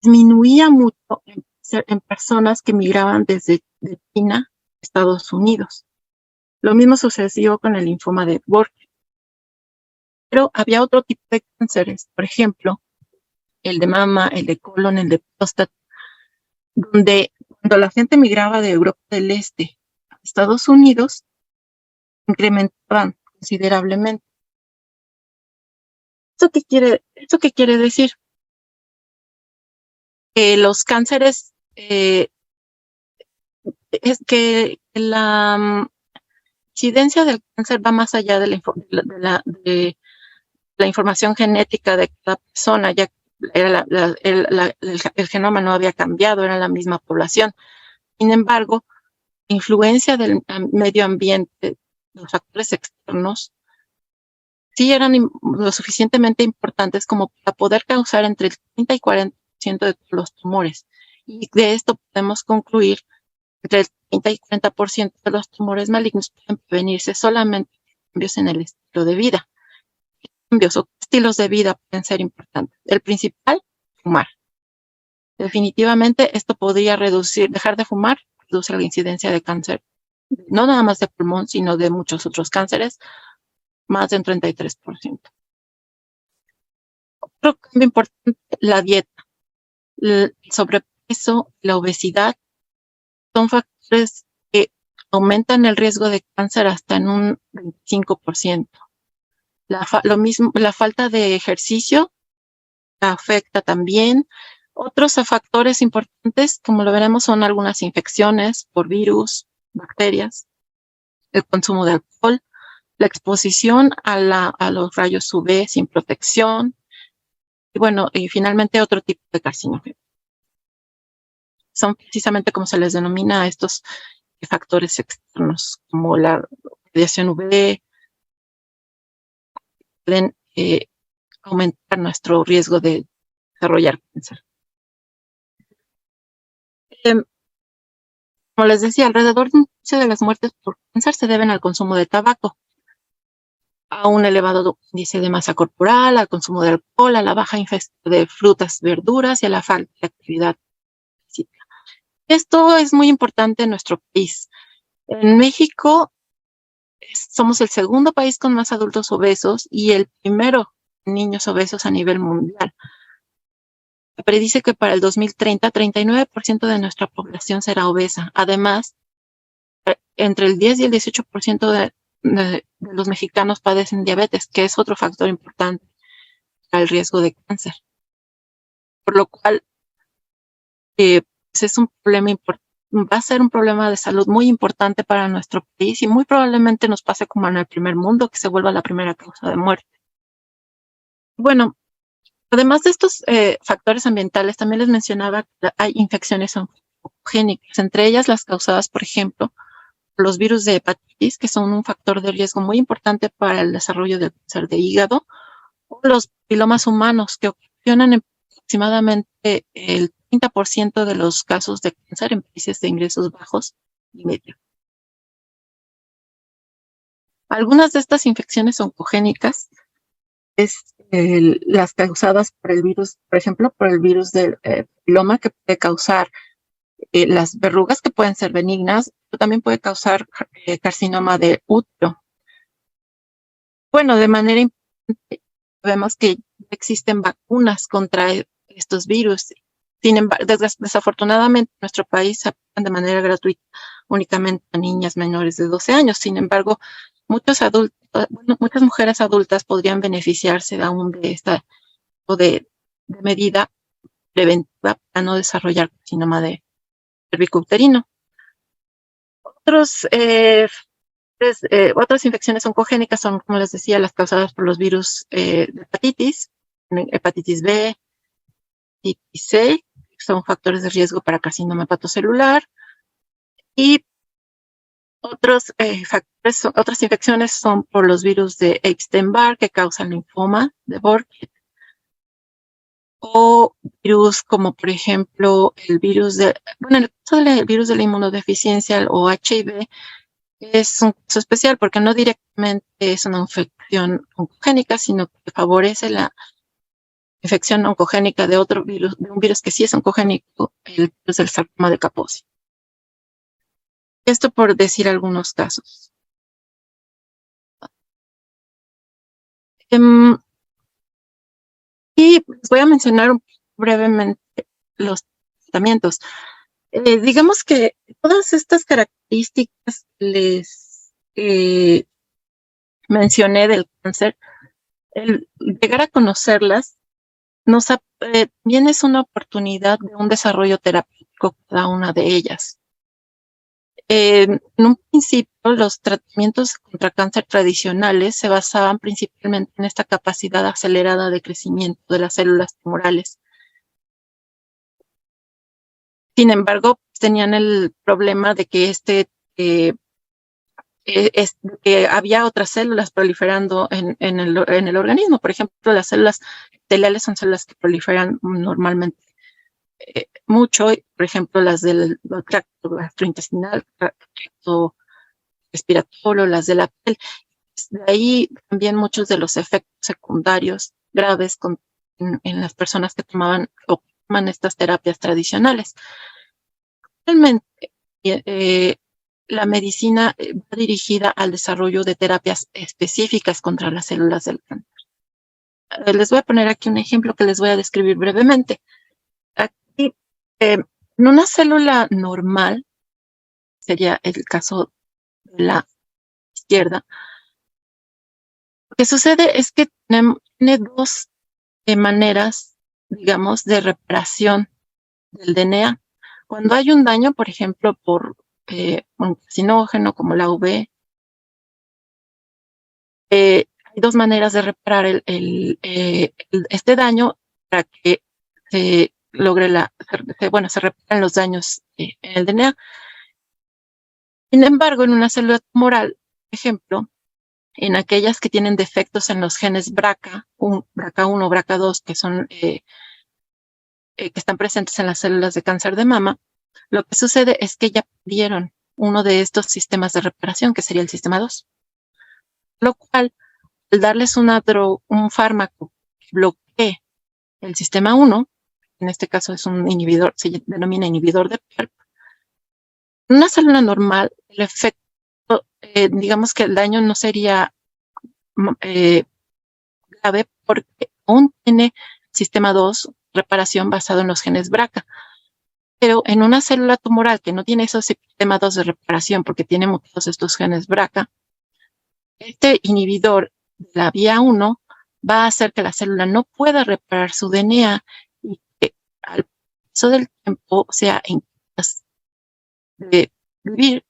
B: disminuía mucho en personas que migraban desde China a Estados Unidos. Lo mismo sucedió con el linfoma de Burkitt. Pero había otro tipo de cánceres, por ejemplo, el de mama, el de colon, el de próstata, donde cuando la gente migraba de Europa del Este a Estados Unidos, incrementaban considerablemente. ¿Esto qué quiere decir? Que los cánceres, es que la incidencia del cáncer va más allá de la información genética de cada persona, ya que el genoma no había cambiado, era la misma población. Sin embargo, la influencia del medio ambiente, los factores externos, sí eran lo suficientemente importantes como para poder causar entre el 30 y 40% de todos los tumores. Y de esto podemos concluir entre el 30 y 40% de los tumores malignos pueden prevenirse solamente con cambios en el estilo de vida. Cambios o estilos de vida pueden ser importantes. El principal, fumar. Definitivamente esto podría dejar de fumar, reduce la incidencia de cáncer no nada más de pulmón, sino de muchos otros cánceres, más de un 33%. Otro cambio importante, la dieta. El sobrepeso, la obesidad son factores que aumentan el riesgo de cáncer hasta en un 25%. Lo mismo, la falta de ejercicio afecta también. Otros factores importantes, como lo veremos, son algunas infecciones por virus, bacterias, el consumo de alcohol, la exposición a los rayos UV sin protección, y bueno, y finalmente otro tipo de carcinógenos. Son precisamente como se les denomina a estos factores externos, como la radiación UV, pueden aumentar nuestro riesgo de desarrollar cáncer. Como les decía, alrededor de un tercio de las muertes por cáncer se deben al consumo de tabaco, a un elevado índice de masa corporal, al consumo de alcohol, a la baja ingesta de frutas, verduras y a la falta de actividad física. Esto es muy importante en nuestro país. En México somos el segundo país con más adultos obesos y el primero niños obesos a nivel mundial. Se predice que para el 2030, 39% de nuestra población será obesa. Además, entre el 10 y el 18% de los mexicanos padecen diabetes, que es otro factor importante para el riesgo de cáncer. Por lo cual, pues es un problema importante. Va a ser un problema de salud muy importante para nuestro país y muy probablemente nos pase como en el primer mundo, que se vuelva la primera causa de muerte. Bueno, además de estos factores ambientales, también les mencionaba que hay infecciones oncogénicas, entre ellas las causadas, por ejemplo, por los virus de hepatitis, que son un factor de riesgo muy importante para el desarrollo del cáncer de hígado, o los papilomas humanos, que ocasionan aproximadamente el 30% de los casos de cáncer en países de ingresos bajos y medios. Algunas de estas infecciones oncogénicas es las causadas por el virus, por ejemplo, por el virus del papiloma, que puede causar las verrugas, que pueden ser benignas, pero también puede causar carcinoma de útero. Bueno, de manera importante, vemos que existen vacunas contra estos virus. Sin embargo, desafortunadamente, en nuestro país se aplican de manera gratuita únicamente a niñas menores de 12 años. Sin embargo, muchas mujeres adultas podrían beneficiarse aún de esta de medida preventiva para no desarrollar carcinoma de cervicouterino. Otras infecciones oncogénicas son, como les decía, las causadas por los virus de hepatitis B, hepatitis C, que son factores de riesgo para carcinoma hepatocelular, y otras infecciones son por los virus de Epstein-Barr, que causan linfoma de Burkitt, o virus como, por ejemplo, el caso del virus de la inmunodeficiencia o HIV, es un caso especial porque no directamente es una infección oncogénica, sino que favorece la infección oncogénica de otro virus, de un virus que sí es oncogénico, el virus del sarcoma de Kaposi. Esto por decir algunos casos. Y voy a mencionar brevemente los tratamientos. Digamos que todas estas características les mencioné del cáncer, el llegar a conocerlas también es una oportunidad de un desarrollo terapéutico cada una de ellas. En un principio, los tratamientos contra cáncer tradicionales se basaban principalmente en esta capacidad acelerada de crecimiento de las células tumorales. Sin embargo, tenían el problema de que que había otras células proliferando en el organismo. Por ejemplo, las células epiteliales son células que proliferan normalmente mucho, por ejemplo, las del tracto gastrointestinal, tracto respiratorio, las de la piel. De ahí también muchos de los efectos secundarios graves en las personas que toman estas terapias tradicionales. Realmente, la medicina va dirigida al desarrollo de terapias específicas contra las células del cáncer. Les voy a poner aquí un ejemplo que les voy a describir brevemente. Aquí, en una célula normal, sería el caso de la izquierda, lo que sucede es que tiene dos maneras, digamos, de reparación del DNA. Cuando hay un daño, por ejemplo, por un carcinógeno como la UV, hay dos maneras de reparar este daño para que se logre se reparen los daños en el DNA. Sin embargo, en una célula tumoral, por ejemplo, en aquellas que tienen defectos en los genes BRCA1, BRCA2, que son que están presentes en las células de cáncer de mama, lo que sucede es que ya perdieron uno de estos sistemas de reparación, que sería el sistema 2. Lo cual, al darles un fármaco que bloquee el sistema 1, en este caso es un inhibidor, se denomina inhibidor de PARP, en una célula normal, el efecto, digamos que el daño no sería grave porque aún tiene sistema 2 reparación basado en los genes BRCA. Pero en una célula tumoral que no tiene esos sistema 2 de reparación porque tiene mutados estos genes BRCA, este inhibidor de la vía 1 va a hacer que la célula no pueda reparar su DNA y que al paso del tiempo sea incapaz de vivir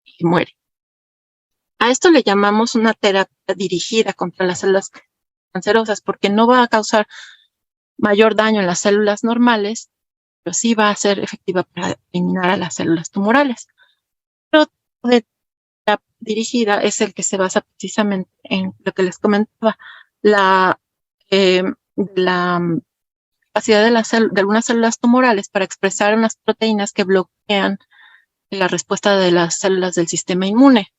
B: y muere. A esto le llamamos una terapia dirigida contra las células cancerosas porque no va a causar mayor daño en las células normales, pero sí va a ser efectiva para eliminar a las células tumorales. Pero de la dirigida es el que se basa precisamente en lo que les comentaba, la capacidad de algunas células tumorales para expresar unas proteínas que bloquean la respuesta de las células del sistema inmune.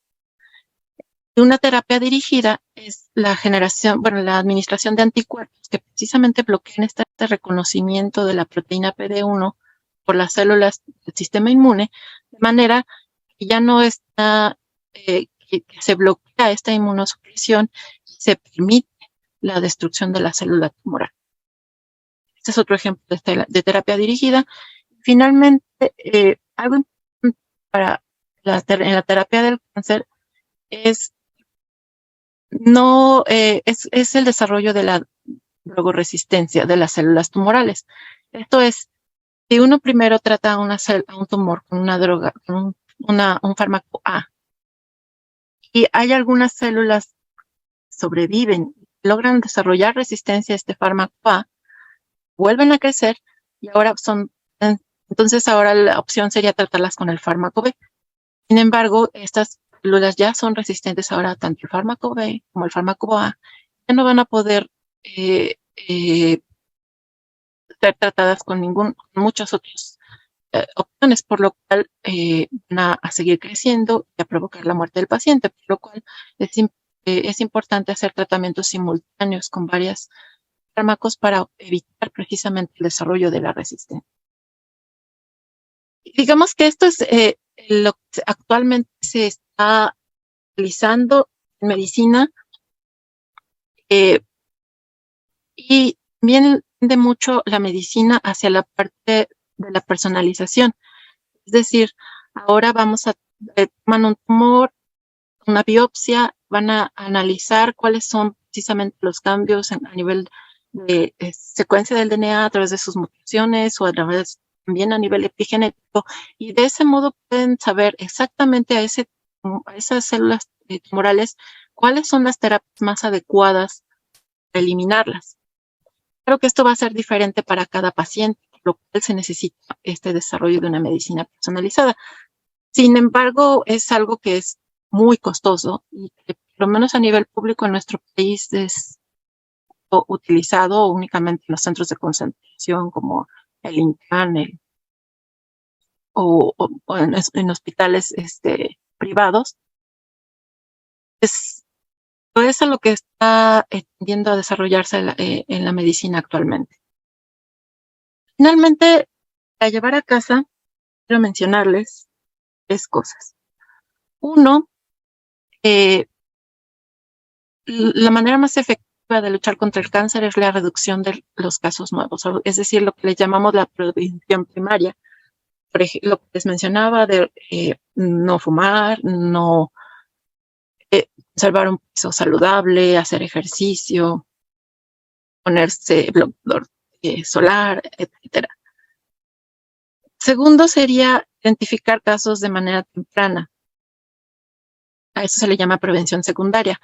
B: Y una terapia dirigida es la administración de anticuerpos que precisamente bloquean este reconocimiento de la proteína PD1 por las células del sistema inmune, de manera que ya no está, que se bloquea esta inmunosupresión y se permite la destrucción de la célula tumoral. Este es otro ejemplo de terapia dirigida. Finalmente, algo importante en la terapia del cáncer es el desarrollo de la drogoresistencia de las células tumorales. Esto es, si uno primero trata a un tumor con una droga, con un fármaco A, y hay algunas células que sobreviven, logran desarrollar resistencia a este fármaco A, vuelven a crecer y entonces ahora la opción sería tratarlas con el fármaco B. Sin embargo, estas células ya son resistentes ahora tanto el fármaco B como el fármaco A, ya no van a poder ser tratadas con muchas otras opciones, por lo cual van a seguir creciendo y a provocar la muerte del paciente, por lo cual es importante hacer tratamientos simultáneos con varios fármacos para evitar precisamente el desarrollo de la resistencia. Digamos que esto es lo que actualmente se está utilizando en medicina y viene de mucho la medicina hacia la parte de la personalización. Es decir, ahora vamos a tomar un tumor, una biopsia, van a analizar cuáles son precisamente los cambios a nivel de secuencia del DNA a través de sus mutaciones o también a nivel epigenético, y de ese modo pueden saber exactamente a esas células tumorales cuáles son las terapias más adecuadas para eliminarlas. Claro que esto va a ser diferente para cada paciente, por lo cual se necesita este desarrollo de una medicina personalizada. Sin embargo, es algo que es muy costoso y que por lo menos a nivel público en nuestro país es utilizado únicamente en los centros de concentración como el INCAN o en hospitales privados. Todo eso es lo que está tendiendo a desarrollarse en la medicina actualmente. Finalmente, para llevar a casa, quiero mencionarles 3 cosas. Uno, la manera más efectiva de luchar contra el cáncer es la reducción de los casos nuevos, es decir, lo que le llamamos la prevención primaria. Por ejemplo, lo que les mencionaba de no fumar, no conservar un peso saludable, hacer ejercicio, ponerse bloqueador solar, etcétera. Segundo sería identificar casos de manera temprana. A eso se le llama prevención secundaria.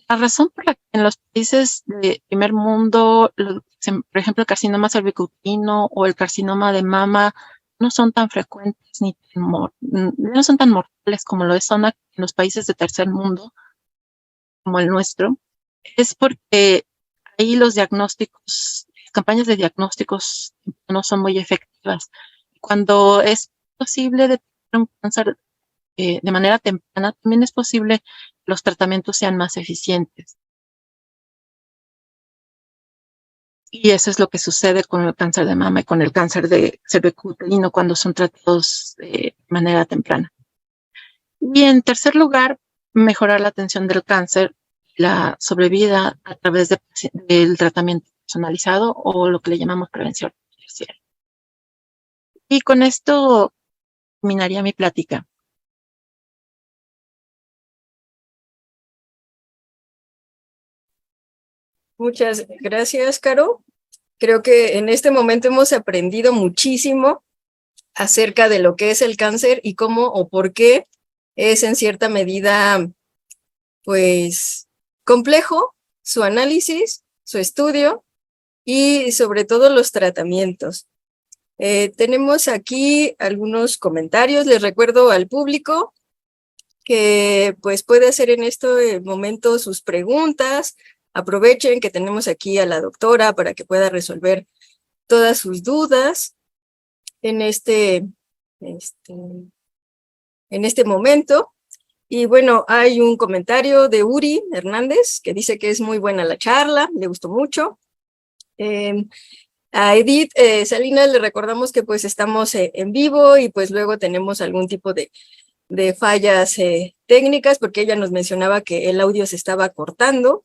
B: La razón por la que en los países de primer mundo, por ejemplo, el carcinoma cervicuterino o el carcinoma de mama no son tan frecuentes no son tan mortales como lo son en los países de tercer mundo, como el nuestro, es porque ahí los campañas de diagnósticos no son muy efectivas. Cuando es posible detectar un cáncer de manera temprana, también es posible que los tratamientos sean más eficientes. Y eso es lo que sucede con el cáncer de mama y con el cáncer de cervicuterino cuando son tratados de manera temprana. Y en tercer lugar, mejorar la atención del cáncer, la sobrevida a través del tratamiento personalizado o lo que le llamamos prevención terciaria. Y con esto terminaría mi plática.
A: Muchas gracias, Caro. Creo que en este momento hemos aprendido muchísimo acerca de lo que es el cáncer y cómo o por qué es en cierta medida, pues, complejo su análisis, su estudio y sobre todo los tratamientos. Tenemos aquí algunos comentarios. Les recuerdo al público que pues puede hacer en este momento sus preguntas. Aprovechen que tenemos aquí a la doctora para que pueda resolver todas sus dudas en este momento. Y bueno, hay un comentario de Uri Hernández que dice que es muy buena la charla, le gustó mucho. A Edith Salinas le recordamos que pues estamos en vivo y pues luego tenemos algún tipo de fallas técnicas porque ella nos mencionaba que el audio se estaba cortando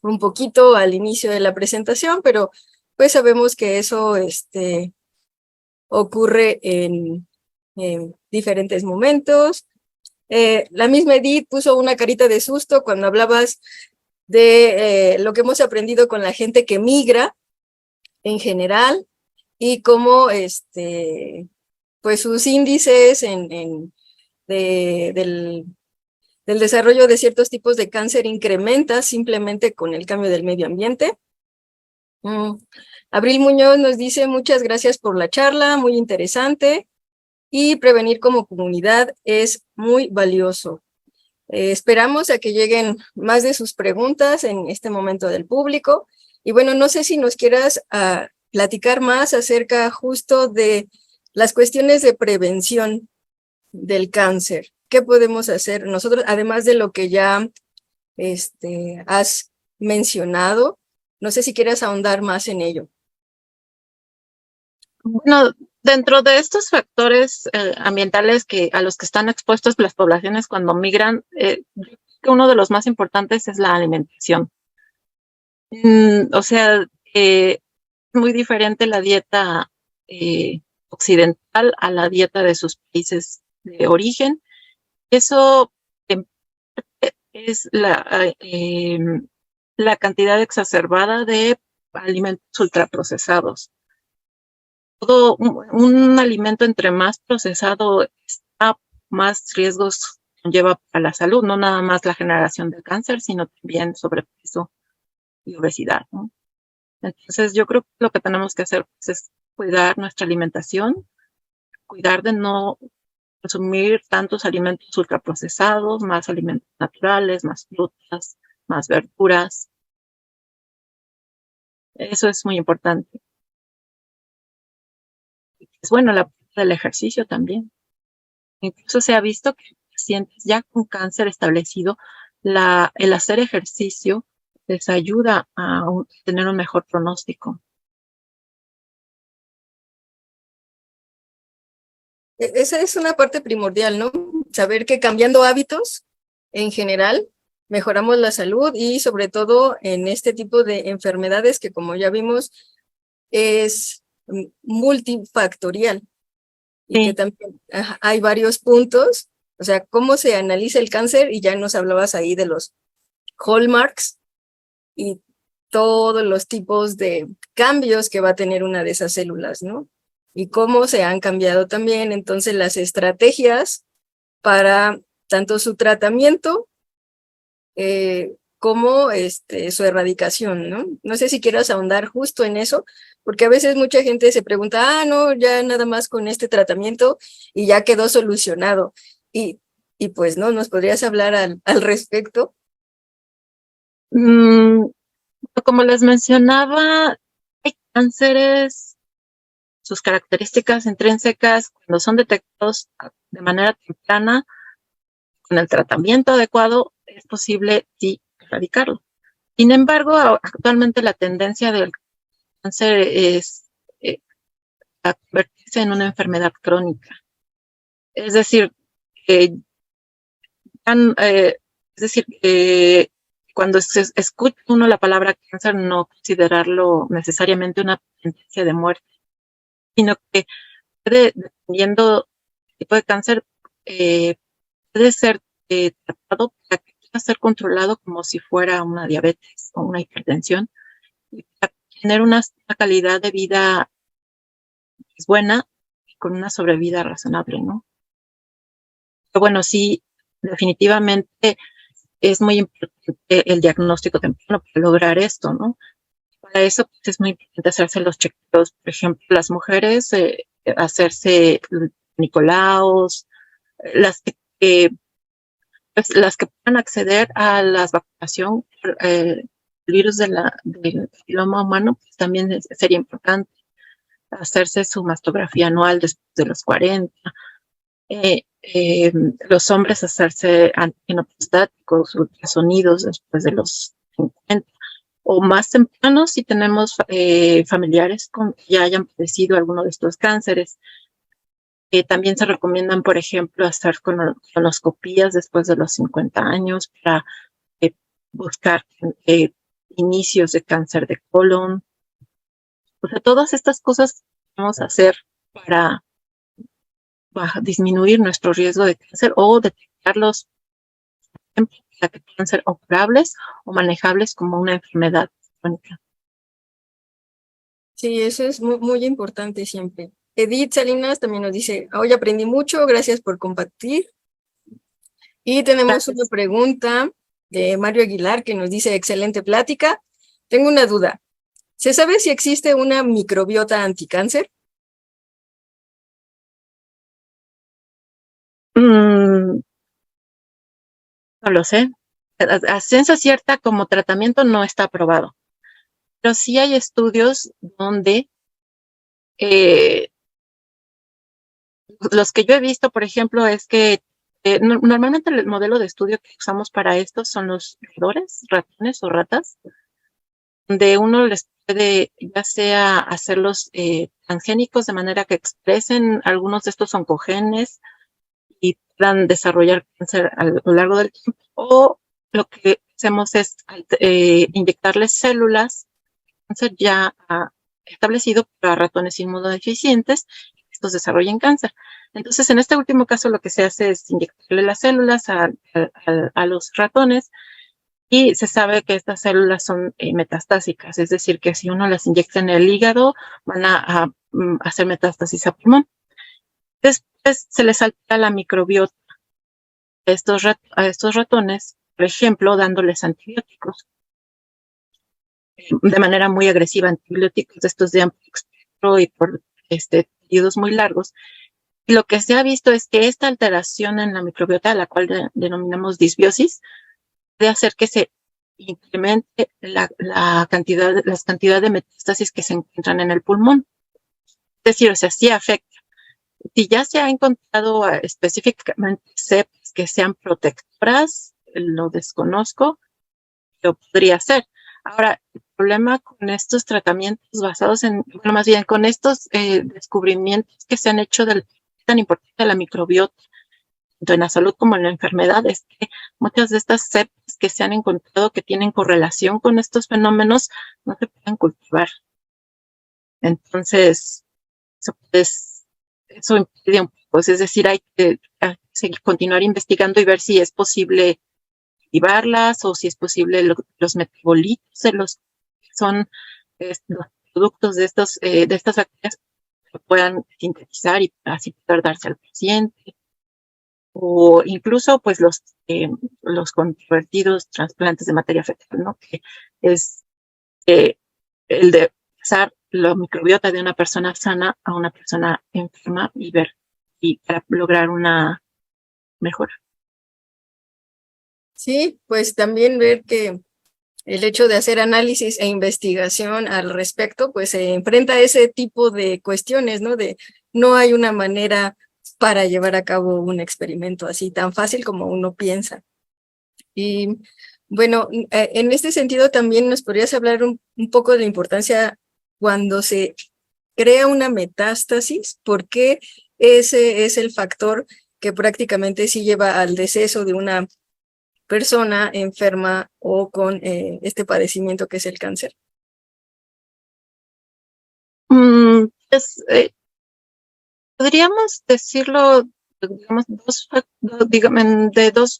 A: un poquito al inicio de la presentación, pero pues sabemos que eso ocurre en diferentes momentos. La misma Edith puso una carita de susto cuando hablabas de lo que hemos aprendido con la gente que migra en general y cómo pues sus índices del desarrollo de ciertos tipos de cáncer incrementa simplemente con el cambio del medio ambiente. Abril Muñoz nos dice muchas gracias por la charla, muy interesante, y prevenir como comunidad es muy valioso. Esperamos a que lleguen más de sus preguntas en este momento del público. Y bueno, no sé si nos quieras platicar más acerca justo de las cuestiones de prevención del cáncer. ¿Qué podemos hacer nosotros, además de lo que ya has mencionado? No sé si quieres ahondar más en ello.
B: Bueno, dentro de estos factores ambientales a los que están expuestos las poblaciones cuando migran, uno de los más importantes es la alimentación. O sea, es muy diferente la dieta occidental a la dieta de sus países de origen. Eso es la cantidad exacerbada de alimentos ultraprocesados. Todo un alimento entre más procesado está, más riesgos lleva a la salud, no nada más la generación de cáncer, sino también sobrepeso y obesidad, ¿no? Entonces yo creo que lo que tenemos que hacer pues, es cuidar nuestra alimentación, cuidar de no consumir tantos alimentos ultraprocesados, más alimentos naturales, más frutas, más verduras. Eso es muy importante. Es bueno la parte del ejercicio también. Incluso se ha visto que pacientes ya con cáncer establecido, el hacer ejercicio les ayuda a tener un mejor pronóstico.
A: Esa es una parte primordial, ¿no? saber que cambiando hábitos en general mejoramos la salud y sobre todo en este tipo de enfermedades que, como ya vimos, es multifactorial y que
B: Sí,
A: también hay varios puntos, o sea, cómo se analiza el cáncer, y ya nos hablabas ahí de los hallmarks y todos los tipos de cambios que va a tener una de esas células, ¿no? Y cómo se han cambiado también entonces las estrategias para tanto su tratamiento como su erradicación, ¿no? No sé si quieras ahondar justo en eso, porque a veces mucha gente se pregunta, no, ya nada más con este tratamiento y ya quedó solucionado. Y, y pues no, ¿nos podrías hablar al respecto?
B: mm, como les mencionaba, hay cánceres, sus características intrínsecas, cuando son detectados de manera temprana, con el tratamiento adecuado, es posible sí erradicarlo. Sin embargo, actualmente la tendencia del cáncer es eh, a convertirse en una enfermedad crónica. Es decir, eh, es decir, cuando se escucha uno la palabra cáncer, no considerarlo necesariamente una tendencia de muerte, sino que puede, dependiendo del tipo de cáncer, eh, puede ser tratado para que pueda ser controlado como si fuera una diabetes o una hipertensión, y para tener una calidad de vida buena y con una sobrevida razonable, ¿no? Pero bueno, sí, definitivamente es muy importante el diagnóstico temprano para lograr esto, ¿no? Para eso pues, es muy importante hacerse los chequeos, por ejemplo, las mujeres hacerse Nicolaos, las que, pues, las que puedan acceder a la vacunación por el virus del papiloma humano, pues también sería importante hacerse su mastografía anual después de los 40. Los hombres hacerse antigenoplastáticos, ultrasonidos después de los 50 o más temprano si tenemos familiares que ya hayan padecido alguno de estos cánceres. También se recomiendan, por ejemplo, hacer colonoscopías después de los 50 años para eh, buscar inicios de cáncer de colon. O sea, todas estas cosas vamos a hacer para disminuir nuestro riesgo de cáncer o detectarlos para que puedan ser operables o manejables como una enfermedad crónica.
A: Sí, eso es muy importante siempre. Edith Salinas también nos dice, hoy aprendí mucho, gracias por compartir. Y tenemos una
B: Gracias.
A: pregunta de Mario Aguilar que nos dice, excelente plática. Tengo una duda. ¿Se sabe si existe una microbiota anticáncer?
B: Mm, no lo sé. A ciencia cierta, como tratamiento no está aprobado, pero sí hay estudios donde eh, los que yo he visto, por ejemplo, es que normalmente el modelo de estudio que usamos para esto son los roedores, ratones o ratas, donde uno les puede ya sea hacerlos transgénicos de manera que expresen algunos de estos oncogenes y puedan desarrollar cáncer a lo largo del tiempo, o lo que hacemos es inyectarles células de cáncer ya establecido para ratones inmunodeficientes, estos desarrollen cáncer. Entonces, en este último caso, lo que se hace es inyectarle las células a los ratones, y se sabe que estas células son metastásicas, es decir, que si uno las inyecta en el hígado, van a hacer metástasis a pulmón. Después se les altera la microbiota a estos ratones, por ejemplo, dándoles antibióticos de manera muy agresiva, antibióticos de estos de amplio espectro y por periodos muy largos. Y lo que se ha visto es que esta alteración en la microbiota, la cual denominamos disbiosis, puede hacer que se incremente la cantidad de metástasis que se encuentran en el pulmón. Es decir, o sea, sí afecta. Si ya se ha encontrado específicamente cepas que sean protectoras, lo desconozco, lo podría ser. Ahora, el problema con estos tratamientos basados bueno, más bien con estos descubrimientos que se han hecho del tan importante de la microbiota, tanto en la salud como en la enfermedad, es que muchas de estas cepas que se han encontrado que tienen correlación con estos fenómenos no se pueden cultivar. Entonces, eso impide un poco, es decir, hay que seguir, continuar investigando y ver si es posible cultivarlas o si es posible los metabolitos de los que son los productos de estas bacterias que puedan sintetizar y así poder darse al paciente. O incluso pues los controvertidos trasplantes de materia fetal, ¿no? Que es el de pasar la microbiota de una persona sana a una persona enferma y ver, y para lograr una mejora.
A: Sí, pues también ver que el hecho de hacer análisis e investigación al respecto, pues se enfrenta a ese tipo de cuestiones, ¿no? De no hay una manera para llevar a cabo un experimento así tan fácil como uno piensa. Y bueno, en este sentido también nos podrías hablar un poco de la importancia cuando se crea una metástasis, porque ese es el factor que prácticamente sí lleva al deceso de una persona enferma o con este padecimiento que es el cáncer.
B: Pues, podríamos decirlo, digamos, de dos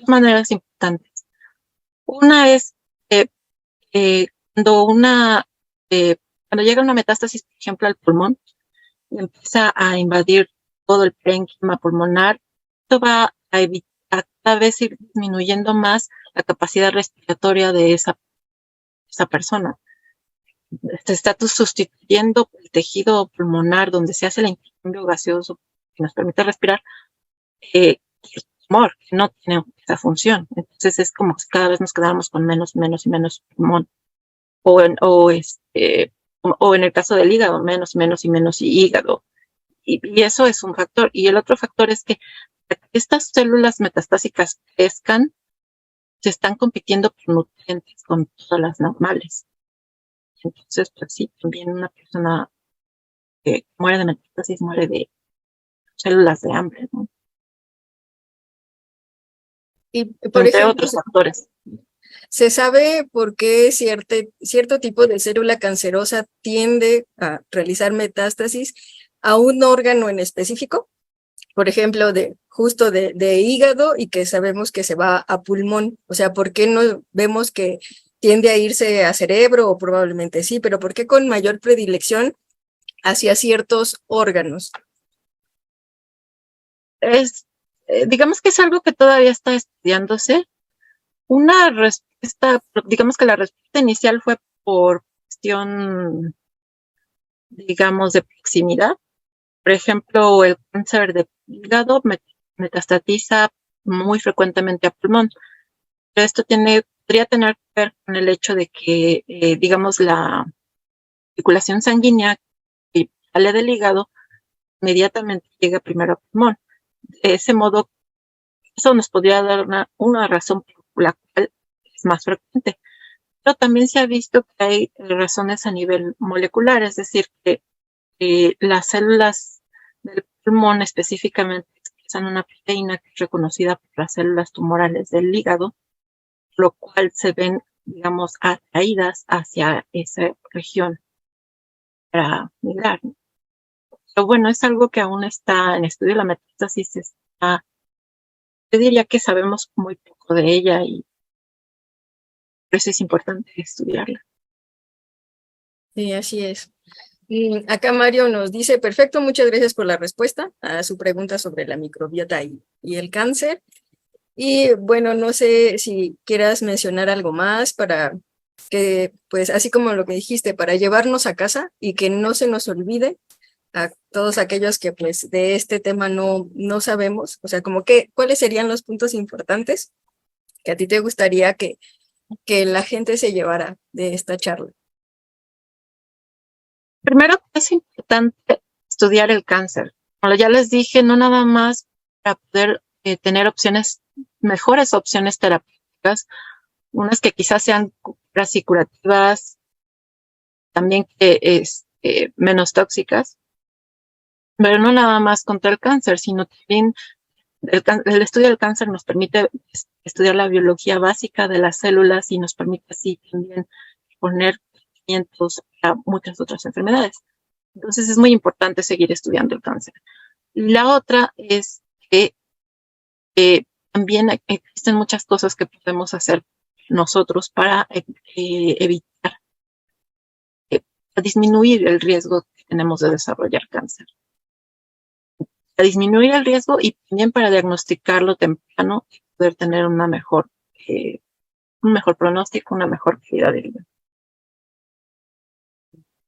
B: maneras importantes. Una es cuando llega una metástasis, por ejemplo, al pulmón, y empieza a invadir todo el parénquima pulmonar, esto va a cada vez ir disminuyendo más la capacidad respiratoria de esa persona. Se está sustituyendo el tejido pulmonar donde se hace el intercambio gaseoso que nos permite respirar, el tumor, que no tiene esa función. Entonces es como si cada vez nos quedáramos con menos y menos pulmón. O en el caso del hígado, menos y menos hígado. Y eso es un factor. Y el otro factor es que estas células metastásicas crezcan, se están compitiendo por nutrientes con todas las normales. Entonces, pues sí, también una persona que muere de metástasis muere de células de hambre, ¿no?
A: Y, por
B: Entre
A: ejemplo,
B: otros factores.
A: ¿se sabe por qué cierto tipo de célula cancerosa tiende a realizar metástasis a un órgano en específico? Por ejemplo, justo de hígado, y que sabemos que se va a pulmón. O sea, ¿por qué no vemos que tiende a irse a cerebro? O probablemente sí, pero ¿por qué con mayor predilección hacia ciertos órganos?
B: Digamos que es algo que todavía está estudiándose. Una respuesta, digamos que la respuesta inicial fue por cuestión, digamos, de proximidad. Por ejemplo, el cáncer de hígado metastatiza muy frecuentemente a pulmón. Pero esto podría tener que ver con el hecho de que, digamos, la circulación sanguínea que sale del hígado inmediatamente llega primero al pulmón. De ese modo, eso nos podría dar una razón por la cual es más frecuente. Pero también se ha visto que hay razones a nivel molecular, es decir, que las células del pulmón específicamente expresan una proteína que es reconocida por las células tumorales del hígado, lo cual se ven, digamos, atraídas hacia esa región para migrar. Pero bueno, es algo que aún está en estudio. La metástasis yo diría que sabemos muy poco de ella y por eso es importante estudiarla.
A: Sí, así es. Acá Mario nos dice, perfecto, muchas gracias por la respuesta a su pregunta sobre la microbiota y el cáncer. Y bueno, no sé si quieras mencionar algo más para que, pues así como lo que dijiste, para llevarnos a casa y que no se nos olvide a todos aquellos que pues de este tema no sabemos, o sea, como que, ¿cuáles serían los puntos importantes que a ti te gustaría que la gente se llevara de esta charla?
B: Primero, es importante estudiar el cáncer. Como ya les dije, no nada más para poder tener mejores opciones terapéuticas, unas que quizás sean curas y curativas, también que menos tóxicas, pero no nada más contra el cáncer, sino también El estudio del cáncer nos permite estudiar la biología básica de las células y nos permite así también poner tratamientos a muchas otras enfermedades. Entonces es muy importante seguir estudiando el cáncer. La otra es que también existen muchas cosas que podemos hacer nosotros para evitar, disminuir el riesgo que tenemos de desarrollar cáncer. A disminuir el riesgo y también para diagnosticarlo temprano y poder tener un mejor pronóstico, una mejor calidad de vida.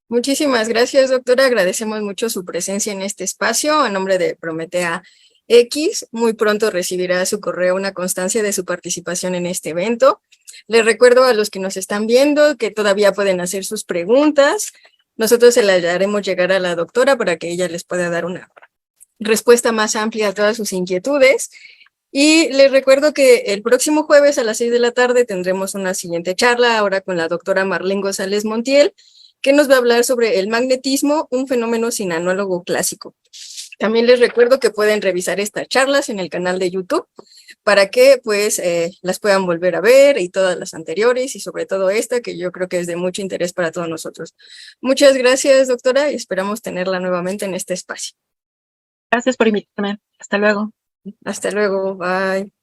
A: Muchísimas gracias, doctora. Agradecemos mucho su presencia en este espacio. A nombre de Prometea X, muy pronto recibirá su correo una constancia de su participación en este evento. Les recuerdo a los que nos están viendo que todavía pueden hacer sus preguntas. Nosotros se las haremos llegar a la doctora para que ella les pueda dar una respuesta más amplia a todas sus inquietudes. Y les recuerdo que el próximo jueves a las 6 de la tarde tendremos una siguiente charla, ahora con la doctora Marlene González Montiel, que nos va a hablar sobre el magnetismo, un fenómeno sin análogo clásico. También les recuerdo que pueden revisar estas charlas en el canal de YouTube para que pues las puedan volver a ver y todas las anteriores y sobre todo esta que yo creo que es de mucho interés para todos nosotros. Muchas gracias, doctora, y esperamos tenerla nuevamente en este espacio.
B: Gracias por invitarme. Hasta luego.
A: Hasta luego. Bye.